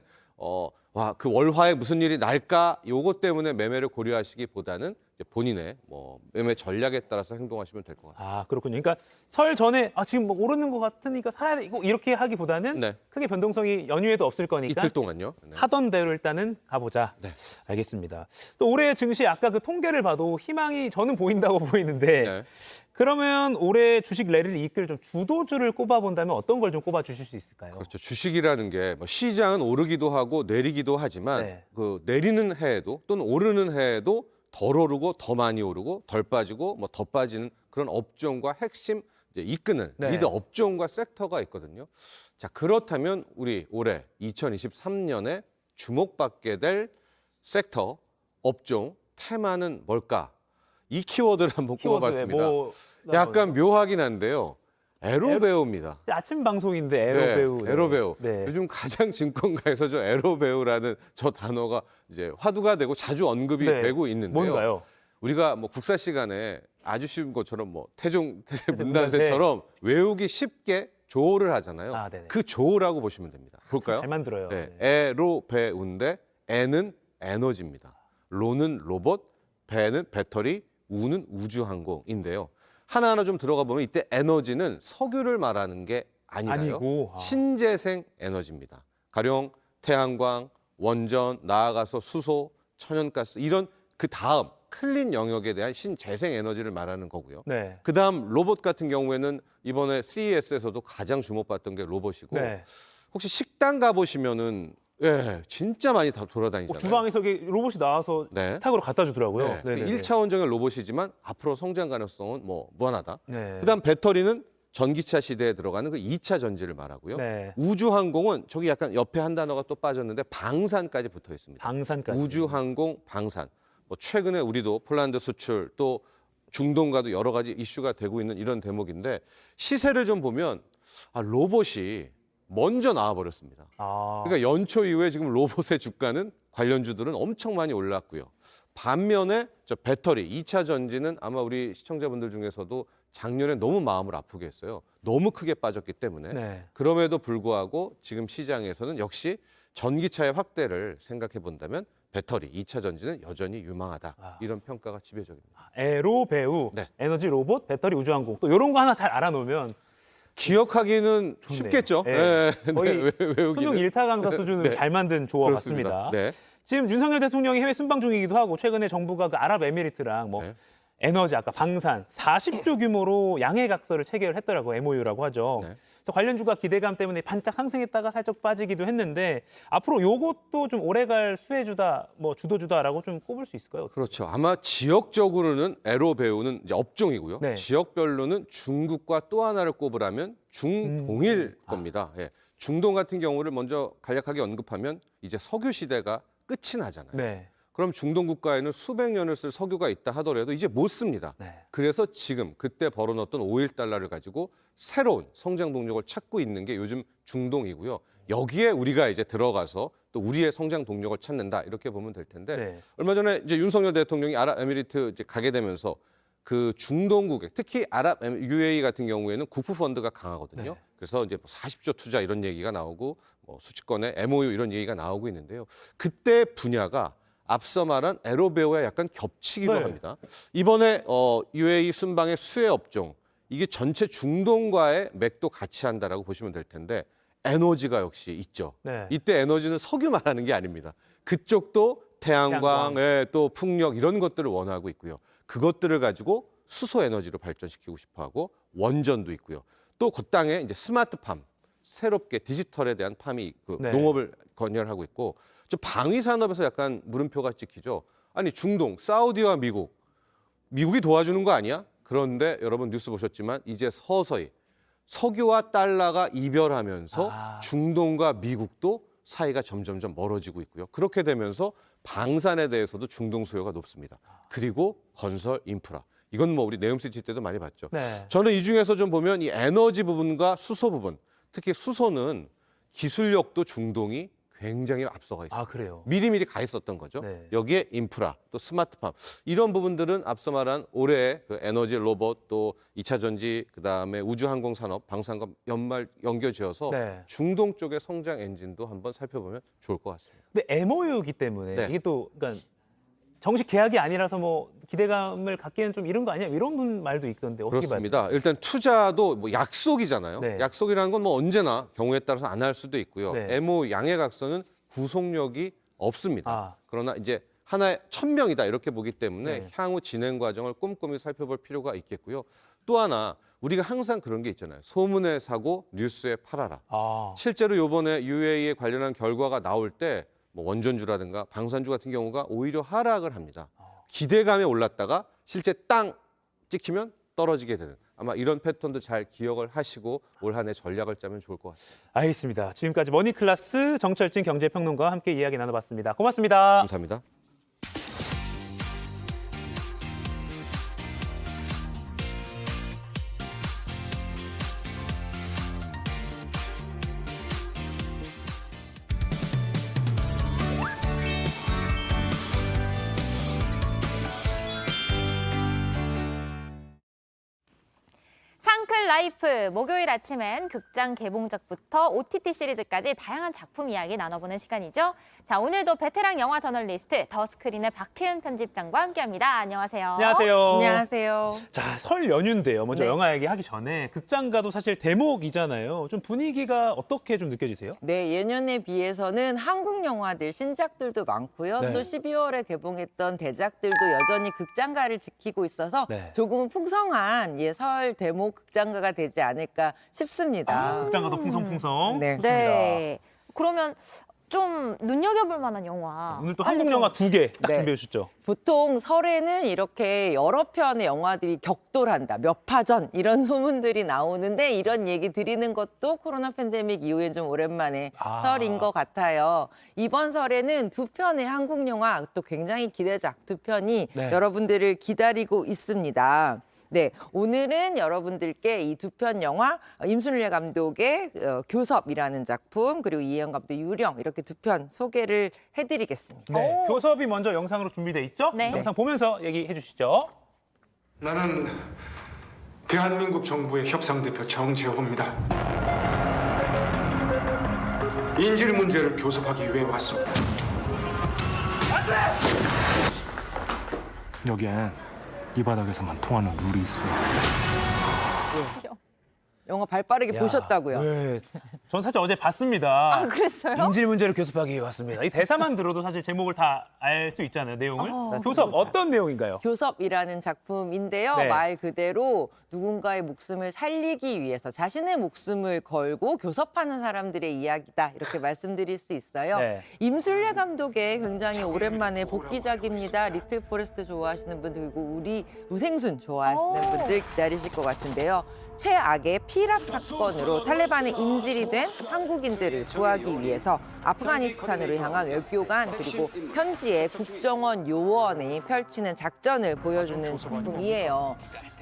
그 월화에 무슨 일이 날까? 요것 때문에 매매를 고려하시기보다는 이제 본인의 뭐 매매 전략에 따라서 행동하시면 될 것 같습니다. 그렇군요. 그러니까 설 전에 지금 뭐 오르는 것 같으니까 사야 되고 이렇게 하기보다는 네. 크게 변동성이 연휴에도 없을 거니까 이틀 동안요. 네. 하던 대로 일단은 가보자. 네. 알겠습니다. 또 올해 증시 아까 그 통계를 봐도 희망이 저는 보인다고 보이는데 네. 그러면 올해 주식 랠리를 이끌 좀 주도주를 꼽아본다면 어떤 걸 좀 꼽아주실 수 있을까요? 그렇죠. 주식이라는 게 뭐 시장은 오르기도 하고 내리기도 하지만 네. 그 내리는 해에도 또는 오르는 해에도 덜 오르고 더 많이 오르고 덜 빠지고 뭐 더 빠지는 그런 업종과 핵심 이제 이끄는 네. 리더 업종과 섹터가 있거든요. 자, 그렇다면 우리 올해 2023년에 주목받게 될 섹터, 업종, 테마는 뭘까? 이 키워드를 한번 꼽아봤습니다. 약간 묘하긴 한데요. 에로배우입니다. 아침 방송인데 에로배우. 네, 에로배우. 네. 요즘 가장 증권가에서 저 에로배우라는 저 단어가 이제 화두가 되고 자주 언급이 네. 되고 있는데요. 뭔가요? 우리가 뭐 국사 시간에 아주 쉬운 것처럼 뭐 태종 태세 문단세처럼 외우기 쉽게 조어를 하잖아요. 네네. 그 조어라고 보시면 됩니다. 볼까요? 잘 만들어요. 네. 에로배우인데 에는 에너지입니다. 로는 로봇, 배는 배터리, 우는 우주항공인데요. 하나하나 좀 들어가 보면 이때 에너지는 석유를 말하는 게 아니고 신재생 에너지입니다. 가령 태양광, 원전, 나아가서 수소, 천연가스 이런 그 다음 클린 영역에 대한 신재생 에너지를 말하는 거고요. 네. 그 다음 로봇 같은 경우에는 이번에 CES에서도 가장 주목받던 게 로봇이고 네. 혹시 식당 가보시면은 진짜 많이 다 돌아다니잖아요. 주방에서 로봇이 나와서 네. 식탁으로 갖다 주더라고요. 네. 네네네. 1차원적인 로봇이지만 앞으로 성장 가능성은 뭐 무한하다. 네. 그다음 배터리는 전기차 시대에 들어가는 그 2차 전지를 말하고요. 네. 우주항공은 저기 약간 옆에 한 단어가 또 빠졌는데 방산까지 붙어 있습니다. 방산까지. 우주항공, 방산. 뭐 최근에 우리도 폴란드 수출 또 중동과도 여러 가지 이슈가 되고 있는 이런 대목인데 시세를 좀 보면 로봇이 먼저 나와버렸습니다. 그러니까 연초 이후에 지금 로봇의 주가는 관련주들은 엄청 많이 올랐고요. 반면에 저 배터리, 2차 전지는 아마 우리 시청자분들 중에서도 작년에 너무 마음을 아프게 했어요. 너무 크게 빠졌기 때문에. 네. 그럼에도 불구하고 지금 시장에서는 역시 전기차의 확대를 생각해 본다면 배터리, 2차 전지는 여전히 유망하다. 이런 평가가 지배적입니다. 에로배우, 네. 에너지 로봇, 배터리 우주항공 또 이런 거 하나 잘 알아놓으면 기억하기는 좋네요. 쉽겠죠. 네. 네. 거의 외우기는. 수능 1타 강사 수준으로 네. 잘 만든 조어 그렇습니다. 같습니다. 네. 지금 윤석열 대통령이 해외 순방 중이기도 하고 최근에 정부가 그 아랍에미리트랑 뭐 네. 에너지 아까 방산 40조 규모로 양해각서를 체결했더라고 MOU라고 하죠. 네. 그래서 관련주가 기대감 때문에 반짝 상승했다가 살짝 빠지기도 했는데 앞으로 요것도 좀 오래갈 수혜주다, 뭐 주도주다라고 좀 꼽을 수 있을까요? 그렇죠. 아마 지역적으로는 에로배우는 이제 업종이고요. 네. 지역별로는 중국과 또 하나를 꼽으라면 중동일 겁니다. 예. 중동 같은 경우를 먼저 간략하게 언급하면 이제 석유 시대가 끝이 나잖아요. 네. 그럼 중동 국가에는 수백 년을 쓸 석유가 있다 하더라도 이제 못 씁니다. 그래서 지금 그때 벌어놓던 오일 달러를 가지고 새로운 성장 동력을 찾고 있는 게 요즘 중동이고요. 여기에 우리가 이제 들어가서 또 우리의 성장 동력을 찾는다 이렇게 보면 될 텐데 얼마 전에 이제 윤석열 대통령이 아랍에미리트 이제 가게 되면서 그 중동국에 특히 UAE 같은 경우에는 국부 펀드가 강하거든요. 그래서 이제 40조 투자 이런 얘기가 나오고 뭐 수치권의 MOU 이런 얘기가 나오고 있는데요. 그때 분야가 앞서 말한 에로베오와 약간 겹치기도 합니다. 이번에 UAE 순방의 수혜 업종 이게 전체 중동과의 맥도 같이 한다라고 보시면 될 텐데 에너지가 역시 있죠. 이때 에너지는 석유만 하는 게 아닙니다. 그쪽도 태양광, 또 풍력 이런 것들을 원하고 있고요. 그것들을 가지고 수소 에너지로 발전시키고 싶어하고 원전도 있고요. 또 그 땅에 이제 스마트팜, 새롭게 디지털에 대한 팜이 농업을 건설하고 있고 저 방위 산업에서 약간 물음표가 찍히죠. 아니 중동, 사우디와 미국이 도와주는 거 아니야? 그런데 여러분 뉴스 보셨지만 이제 서서히 석유와 달러가 이별하면서 중동과 미국도 사이가 점점점 멀어지고 있고요. 그렇게 되면서 방산에 대해서도 중동 수요가 높습니다. 그리고 건설 인프라. 이건 뭐 우리 네옴시티 때도 많이 봤죠. 저는 이 중에서 좀 보면 이 에너지 부분과 수소 부분, 특히 수소는 기술력도 중동이 굉장히 앞서가 있어요. 그래요? 미리미리 가 있었던 거죠. 여기에 인프라, 또 스마트팜 이런 부분들은 앞서 말한 올해 그 에너지 로봇 또 2차 전지 그다음에 우주항공 산업, 방산과 연결지어서 중동 쪽의 성장 엔진도 한번 살펴보면 좋을 것 같습니다. 근데 MOU이기 때문에 이게 또 그러니까 정식 계약이 아니라서 뭐 기대감을 갖기에는 좀 이런 거 아니야? 이런 말도 있던데 어떻게 봐요? 그렇습니다. 일단 투자도 뭐 약속이잖아요. 약속이라는 건 뭐 언제나 경우에 따라서 안 할 수도 있고요. MOU 양해각서는 구속력이 없습니다. 그러나 이제 하나의 1000명이다 이렇게 보기 때문에 향후 진행 과정을 꼼꼼히 살펴볼 필요가 있겠고요. 또 하나 우리가 항상 그런 게 있잖아요. 소문에 사고 뉴스에 팔아라. 실제로 이번에 UAE에 관련한 결과가 나올 때 뭐 원전주라든가 방산주 같은 경우가 오히려 하락을 합니다. 기대감에 올랐다가 실제 땅 찍히면 떨어지게 되는 아마 이런 패턴도 잘 기억을 하시고 올 한 해 전략을 짜면 좋을 것 같습니다. 알겠습니다. 지금까지 머니클래스 정철진 경제평론가와 함께 이야기 나눠봤습니다. 고맙습니다. 감사합니다. 상클 라이프 목요일 아침엔 극장 개봉작부터 OTT 시리즈까지 다양한 작품 이야기 나눠보는 시간이죠. 자, 오늘도 베테랑 영화 저널리스트 더스크린의 박혜은 편집장과 함께합니다. 안녕하세요. 안녕하세요. 안녕하세요. 자, 설 연휴인데요. 먼저 영화 얘기하기 전에 극장가도 사실 대목이잖아요. 좀 분위기가 어떻게 좀 느껴지세요? 네, 예년에 비해서는 한국 영화들 신작들도 많고요. 또 12월에 개봉했던 대작들도 여전히 극장가를 지키고 있어서 조금은 풍성한 설 대목 극장가가 되지 않을까 싶습니다. 극장가도 풍성풍성. 네. 그러면 좀 눈여겨볼 만한 영화. 오늘 또 한국 영화 2개 준비해 주셨죠? 보통 설에는 이렇게 여러 편의 영화들이 격돌한다, 몇 파전 이런 소문들이 나오는데 이런 얘기 드리는 것도 코로나 팬데믹 이후에 좀 오랜만에 설인 것 같아요. 이번 설에는 2편의 한국 영화 또 굉장히 기대작 2편이 여러분들을 기다리고 있습니다. 네, 오늘은 여러분들께 이 2편 영화 임순례 감독의 교섭이라는 작품 그리고 이혜영 감독 유령 이렇게 2편 소개를 해드리겠습니다. 교섭이 먼저 영상으로 준비돼 있죠? 영상 보면서 얘기해 주시죠. 나는 대한민국 정부의 협상대표 정재호입니다. 인질 문제를 교섭하기 위해 왔습니다. 여기엔 이 바닥에서만 통하는 룰이 있어요. 영화 발빠르게 보셨다고요? 네. 전 사실 어제 봤습니다. 그랬어요? 인질 문제를 교섭하기 위해 왔습니다. 이 대사만 들어도 사실 제목을 다 알 수 있잖아요, 내용을. 교섭 어떤 내용인가요? 교섭이라는 작품인데요. 말 그대로 누군가의 목숨을 살리기 위해서 자신의 목숨을 걸고 교섭하는 사람들의 이야기다. 이렇게 말씀드릴 수 있어요. 임순례 감독의 굉장히 오랜만에 복귀작입니다. 리틀 포레스트 좋아하시는 분들 그리고 우리 우생순 좋아하시는 분들 기다리실 것 같은데요. 최악의 피랍 사건으로 탈레반에 인질이 된 한국인들을 구하기 위해서 아프가니스탄으로 향한 외교관 그리고 현지의 국정원 요원이 펼치는 작전을 보여주는 작품이에요.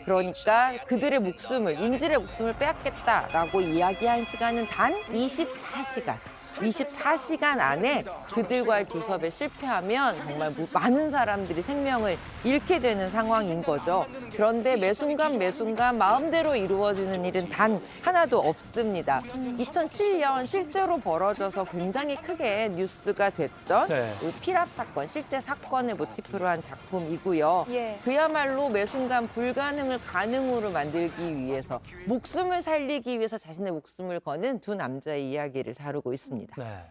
그러니까 그들의 목숨을, 인질의 목숨을 빼앗겠다라고 이야기한 시간은 단 24시간. 24시간 안에 그들과의 교섭에 실패하면 정말 많은 사람들이 생명을 잃게 되는 상황인 거죠. 그런데 매 순간 마음대로 이루어지는 일은 단 하나도 없습니다. 2007년 실제로 벌어져서 굉장히 크게 뉴스가 됐던 이 피랍 사건, 실제 사건을 모티프로 한 작품이고요. 그야말로 매 순간 불가능을 가능으로 만들기 위해서 목숨을 살리기 위해서 자신의 목숨을 거는 두 남자의 이야기를 다루고 있습니다.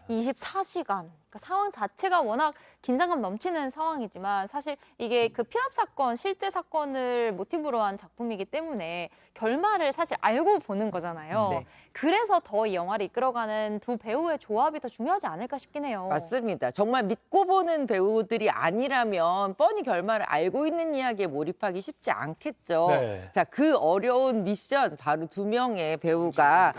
24시간. 그러니까 상황 자체가 워낙 긴장감 넘치는 상황이지만 사실 이게 그 피랍 사건, 실제 사건을 모티브로 한 작품이기 때문에 결말을 사실 알고 보는 거잖아요. 네. 그래서 더 이 영화를 이끌어가는 두 배우의 조합이 더 중요하지 않을까 싶긴 해요. 맞습니다. 정말 믿고 보는 배우들이 아니라면 뻔히 결말을 알고 있는 이야기에 몰입하기 쉽지 않겠죠. 네. 자, 그 어려운 미션 바로 두 명의 배우가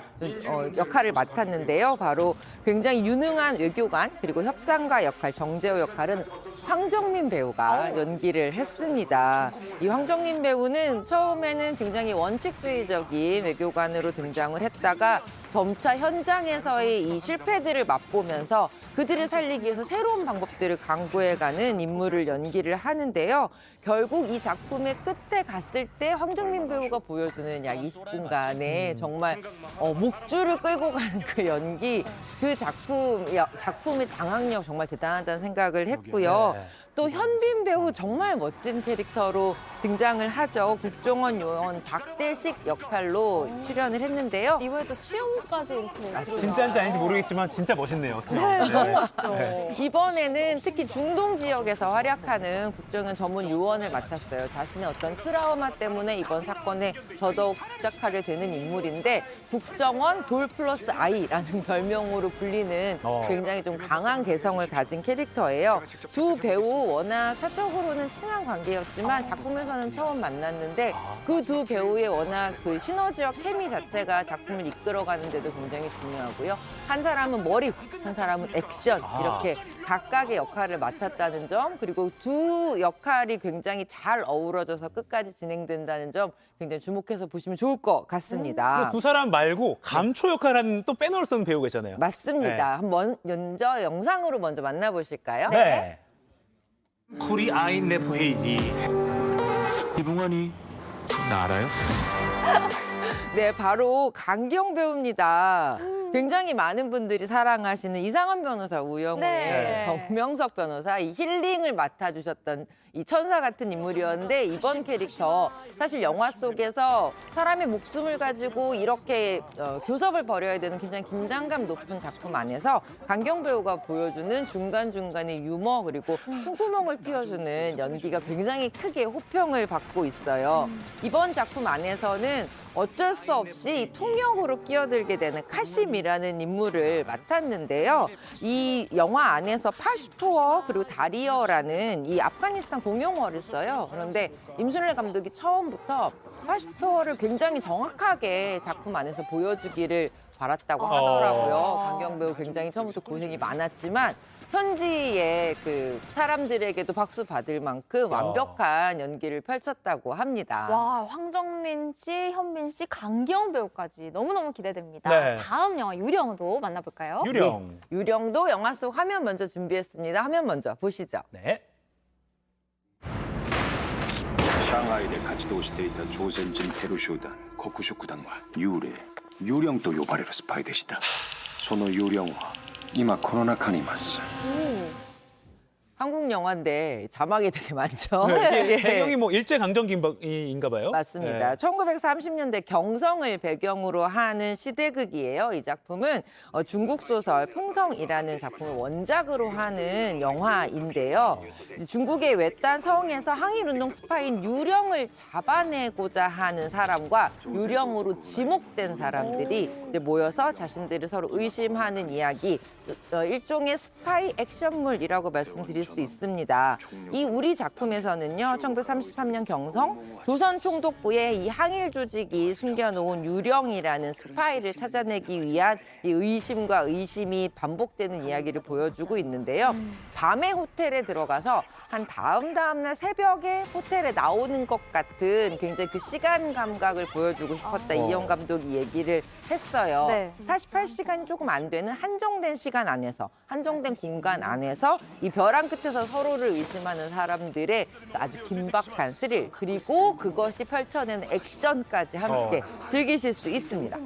역할을 맡았는데요. 바로 굉장히 유능한 외교관 그리고 협상가 역할, 정재호 역할은 황정민 배우가 연기를 했습니다. 이 황정민 배우는 처음에는 굉장히 원칙주의적인 외교관으로 등장을 했다가 점차 현장에서의 이 실패들을 맛보면서 그들을 살리기 위해서 새로운 방법들을 강구해가는 인물을 연기를 하는데요. 결국 이 작품의 끝에 갔을 때 황정민 배우가 보여주는 약 20분간의 정말 목줄을 끌고 가는 그 연기, 그 작품의 장악력 정말 대단하다는 생각을 했고요. 또 현빈 배우 정말 멋진 캐릭터로 등장을 하죠. 국정원 요원 박대식 역할로 출연을 했는데요. 이번에도 수염까지 이렇게. 진짜인지 아닌지 모르겠지만 진짜 멋있네요. 네, 너무 멋있죠. 네. 이번에는 특히 중동 지역에서 활약하는 국정원 전문 요원을 맡았어요. 자신의 어떤 트라우마 때문에 이번 사건에 더더욱 집착하게 되는 인물인데 국정원 돌 플러스 아이라는 별명으로 불리는 굉장히 좀 강한 개성을 가진 캐릭터예요. 두 배우 워낙 사적으로는 친한 관계였지만 작품에서는 처음 만났는데 그 두 배우의 워낙 그 시너지와 케미 자체가 작품을 이끌어가는 데도 굉장히 중요하고요. 한 사람은 머리, 한 사람은 액션 이렇게 각각의 역할을 맡았다는 점 그리고 두 역할이 굉장히 잘 어우러져서 끝까지 진행된다는 점 굉장히 주목해서 보시면 좋을 것 같습니다. 두 사람 말고 감초 역할하는 또 빼놓을 수 없는 배우가 있잖아요. 맞습니다. 한번 먼저 영상으로 먼저 만나보실까요? 네. 쿨이 아인레포 헤이지 이붕환이 나 알아요? 네, 바로 강기영 배우입니다. 굉장히 많은 분들이 사랑하시는 이상한 변호사 우영우의 정명석 변호사, 이 힐링을 맡아주셨던 이 천사 같은 인물이었는데 이번 캐릭터 사실 영화 속에서 사람의 목숨을 가지고 이렇게 교섭을 벌여야 되는 굉장히 긴장감 높은 작품 안에서 강기영 배우가 보여주는 중간중간의 유머 그리고 숨구멍을 틔워주는 연기가 굉장히 크게 호평을 받고 있어요. 이번 작품 안에서는 어쩔 수 없이 이 통역으로 끼어들게 되는 카심이라는 인물을 맡았는데요. 이 영화 안에서 파슈토어 그리고 다리어라는 이 아프가니스탄 공용어를 써요. 그런데 임순례 감독이 처음부터 파슈토어를 굉장히 정확하게 작품 안에서 보여주기를 바랐다고 하더라고요. 강기영 배우 굉장히 처음부터 고생이 많았지만 현지의 그 사람들에게도 박수 받을 만큼 완벽한 연기를 펼쳤다고 합니다. 와, 황정민 씨, 현빈 씨, 강기영 배우까지 너무너무 기대됩니다. 네. 다음 영화 유령도 만나볼까요? 유령. 네, 유령도 영화 속 화면 먼저 준비했습니다. 화면 먼저 보시죠. 네. 上海で活動していた朝鮮人テロ集団黒色団は幽霊、ユリョンと呼ばれるスパイでした。そのユリョンは今この中にいます。 한국 영화인데 자막이 되게 많죠. 네, 배경이 뭐 일제강점기인가 봐요. 맞습니다. 1930년대 경성을 배경으로 하는 시대극이에요. 이 작품은 중국 소설 풍성이라는 작품을 원작으로 하는 영화인데요. 중국의 외딴 성에서 항일운동 스파인 유령을 잡아내고자 하는 사람과 유령으로 지목된 사람들이 이제 모여서 자신들을 서로 의심하는 이야기, 일종의 스파이 액션물이라고 말씀드릴 수 수 있습니다. 이 우리 작품에서는요, 1933년 경성 조선 총독부의 이 항일 조직이 숨겨놓은 유령이라는 스파이를 찾아내기 위한 이 의심과 의심이 반복되는 이야기를 보여주고 있는데요. 밤에 호텔에 들어가서 한 다음날 새벽에 호텔에 나오는 것 같은 굉장히 그 시간 감각을 보여주고 싶었다. 이영 감독이 얘기를 했어요. 네. 48시간이 조금 안 되는 한정된 시간 안에서, 한정된 공간 안에서 이 벼랑 끝에서 서로를 의심하는 사람들의 아주 긴박한 스릴, 그리고 그것이 펼쳐내는 액션까지 함께 즐기실 수 있습니다.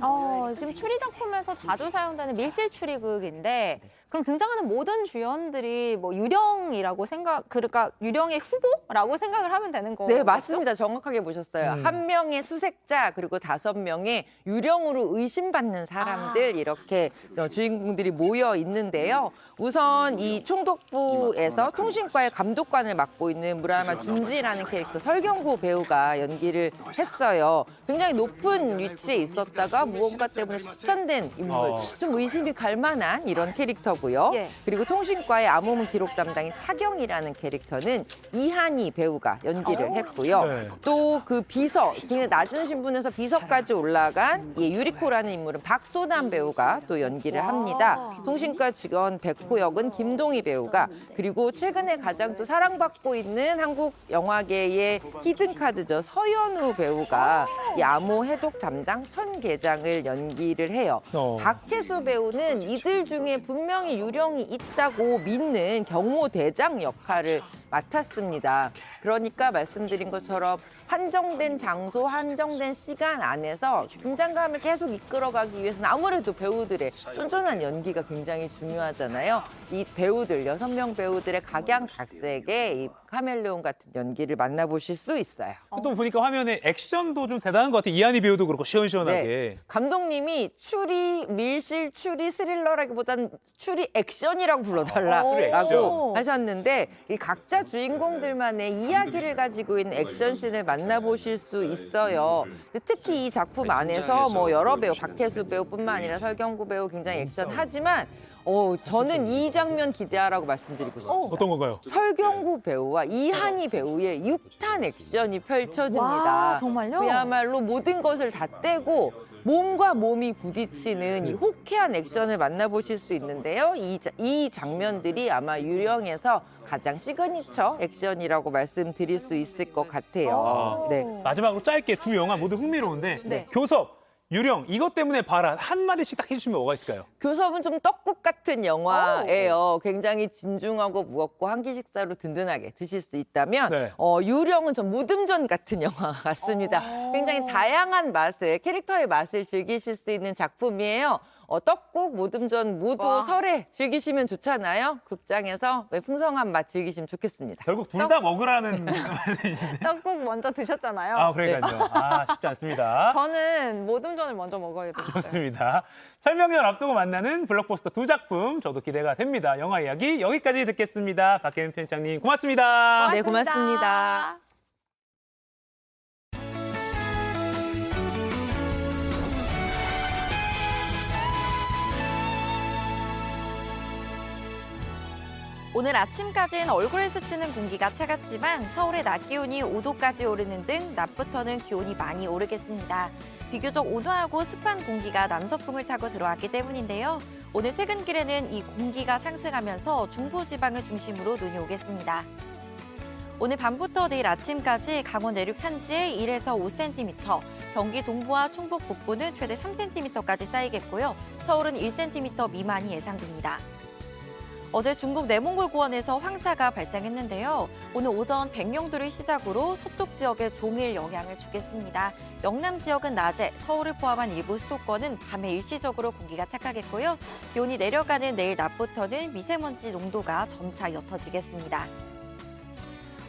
지금 추리 작품에서 자주 사용되는 밀실 추리극인데 그럼 등장하는 모든 주연들이 뭐 유령이라고 그러니까 유령의 후보라고 생각을 하면 되는 거죠? 네, 맞습니다. 정확하게 보셨어요. 한 명의 수색자 그리고 5명의 유령으로 의심받는 사람들 이렇게 주인공들이 모여 있는데요. 우선 이 총독부에서 통신과의 감독관을 맡고 있는 무라야마 준지라는 캐릭터 설경구 배우가 연기를 했어요. 굉장히 높은 위치에 있었다가 무언가 때문에 추천된 인물, 좀 의심이 갈 만한 이런 캐릭터고요. 예. 그리고 통신과의 암호문 기록 담당인 차경이라는 캐릭터는 이한희 배우가 연기를 했고요. 네. 또 그 비서, 굉장히 낮은 신분에서 비서까지 올라간 유리코라는 인물은 박소남 배우가 또 연기를 합니다. 통신과 직원 백호 역은 김동희 배우가, 그리고 최근에 가장 또 사랑받고 있는 한국 영화계의 히든카드죠. 서현우 배우가 이 암호 해독 담당 천계장을 연기를 해요. 박혜수 배우는 이들 중에 분명히 유령이 있다고 믿는 경호대장 역할을 맡았습니다. 그러니까 말씀드린 것처럼 한정된 장소, 한정된 시간 안에서 긴장감을 계속 이끌어가기 위해서는 아무래도 배우들의 쫀쫀한 연기가 굉장히 중요하잖아요. 이 배우들, 6명 배우들의 각양각색의 이 카멜레온 같은 연기를 만나보실 수 있어요. 또 보니까 화면에 액션도 좀 대단한 것 같아요. 이한희 배우도 그렇고 시원시원하게. 네. 감독님이 추리, 밀실 추리 스릴러라기보다는 추리 액션이라고 불러달라고 하셨는데 이 각자 주인공들만의 이야기를 가지고 있는 액션씬을 만나보실 수 있어요. 특히 이 작품 안에서 뭐 여러 배우, 박혜수 배우뿐만 아니라 설경구 배우 굉장히 액션하지만 저는 이 장면 기대하라고 말씀드리고 싶습니다. 어떤 건가요? 설경구 배우와 이한희 배우의 6탄 액션이 펼쳐집니다. 와, 정말요? 그야말로 모든 것을 다 떼고 몸과 몸이 부딪히는 이 호쾌한 액션을 만나보실 수 있는데요. 이 장면들이 아마 유령에서 가장 시그니처 액션이라고 말씀드릴 수 있을 것 같아요. 네. 마지막으로 짧게 두 영화 모두 흥미로운데 네. 교섭, 유령 이것 때문에 봐라 한마디씩 딱 해주시면 뭐가 있을까요? 교섭은 좀 떡국 같은 영화예요. 굉장히 진중하고 무겁고 한 끼 식사로 든든하게 드실 수 있다면 네. 유령은 좀 모듬전 같은 영화 같습니다. 굉장히 다양한 맛을, 캐릭터의 맛을 즐기실 수 있는 작품이에요. 떡국, 모듬전 모두 설에 즐기시면 좋잖아요. 극장에서 풍성한 맛 즐기시면 좋겠습니다. 결국 둘 다 먹으라는 떡국 먼저 드셨잖아요. 아 그러니까요. 쉽지 않습니다. 저는 모듬전을 먼저 먹어야 돼요. 좋습니다. 설명전 앞두고 만나는 블록버스터 두 작품 저도 기대가 됩니다. 영화 이야기 여기까지 듣겠습니다. 박혜민 편집장님 고맙습니다. 네, 고맙습니다. 오늘 아침까지는 얼굴에 스치는 공기가 차갑지만 서울의 낮 기온이 5도까지 오르는 등 낮부터는 기온이 많이 오르겠습니다. 비교적 온화하고 습한 공기가 남서풍을 타고 들어왔기 때문인데요. 오늘 퇴근길에는 이 공기가 상승하면서 중부지방을 중심으로 눈이 오겠습니다. 오늘 밤부터 내일 아침까지 강원 내륙 산지에 1에서 5cm, 경기 동부와 충북 북부는 최대 3cm까지 쌓이겠고요. 서울은 1cm 미만이 예상됩니다. 어제 중국 내몽골 고원에서 황사가 발생했는데요. 오늘 오전 백령도를 시작으로 서쪽 지역에 종일 영향을 주겠습니다. 영남 지역은 낮에, 서울을 포함한 일부 수도권은 밤에 일시적으로 공기가 탁하겠고요. 기온이 내려가는 내일 낮부터는 미세먼지 농도가 점차 옅어지겠습니다.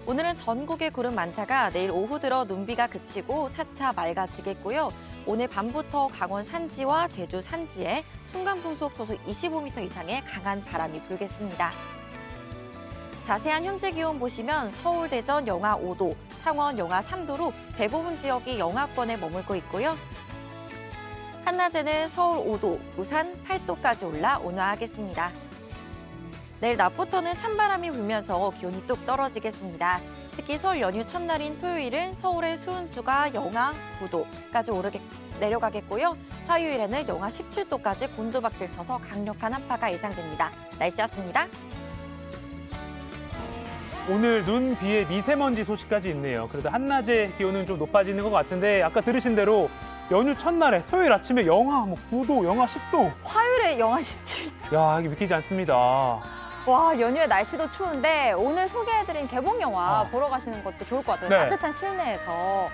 오늘은 전국에 구름 많다가 내일 오후 들어 눈비가 그치고 차차 맑아지겠고요. 오늘 밤부터 강원 산지와 제주 산지에 순간풍속 초속 25m 이상의 강한 바람이 불겠습니다. 자세한 현재 기온 보시면 서울, 대전 영하 5도, 창원 영하 3도로 대부분 지역이 영하권에 머물고 있고요. 한낮에는 서울 5도, 부산 8도까지 올라 온화하겠습니다. 내일 낮부터는 찬바람이 불면서 기온이 뚝 떨어지겠습니다. 특히 설 연휴 첫날인 토요일은 서울의 수은주가 영하 9도까지 내려가겠고요. 화요일에는 영하 17도까지 곤두박질 쳐서 강력한 한파가 예상됩니다. 날씨였습니다. 오늘 눈, 비에 미세먼지 소식까지 있네요. 그래도 한낮에 기온은 좀 높아지는 것 같은데 아까 들으신 대로 연휴 첫날에 토요일 아침에 영하 9도, 영하 10도. 화요일에 영하 17도. 야, 이게 믿기지 않습니다. 와, 연휴에 날씨도 추운데 오늘 소개해드린 개봉 영화 보러 가시는 것도 좋을 것 같아요. 네. 따뜻한 실내에서.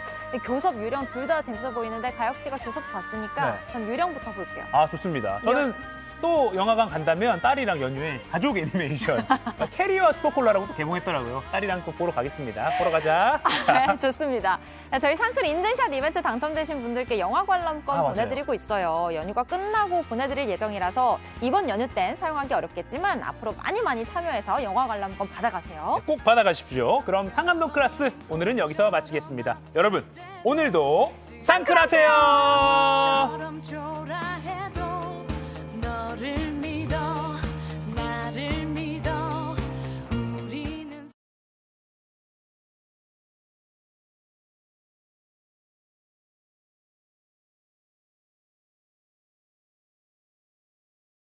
교섭, 유령 둘 다 재밌어 보이는데 가혁 씨가 교섭 봤으니까 네. 전 유령부터 볼게요. 아, 좋습니다. 저는 또 영화관 간다면 딸이랑 연휴에 가족 애니메이션 캐리와 슈퍼콜라라고 또 개봉했더라고요. 딸이랑 또 보러 가겠습니다. 보러 가자. 네, 좋습니다. 저희 상클 인증샷 이벤트 당첨되신 분들께 영화 관람권 보내드리고 있어요. 연휴가 끝나고 보내드릴 예정이라서 이번 연휴 땐 사용하기 어렵겠지만 앞으로 많이 참여해서 영화 관람권 받아가세요. 꼭 받아가십시오. 그럼 상암동 클래스 오늘은 여기서 마치겠습니다. 여러분, 오늘도 상클하세요.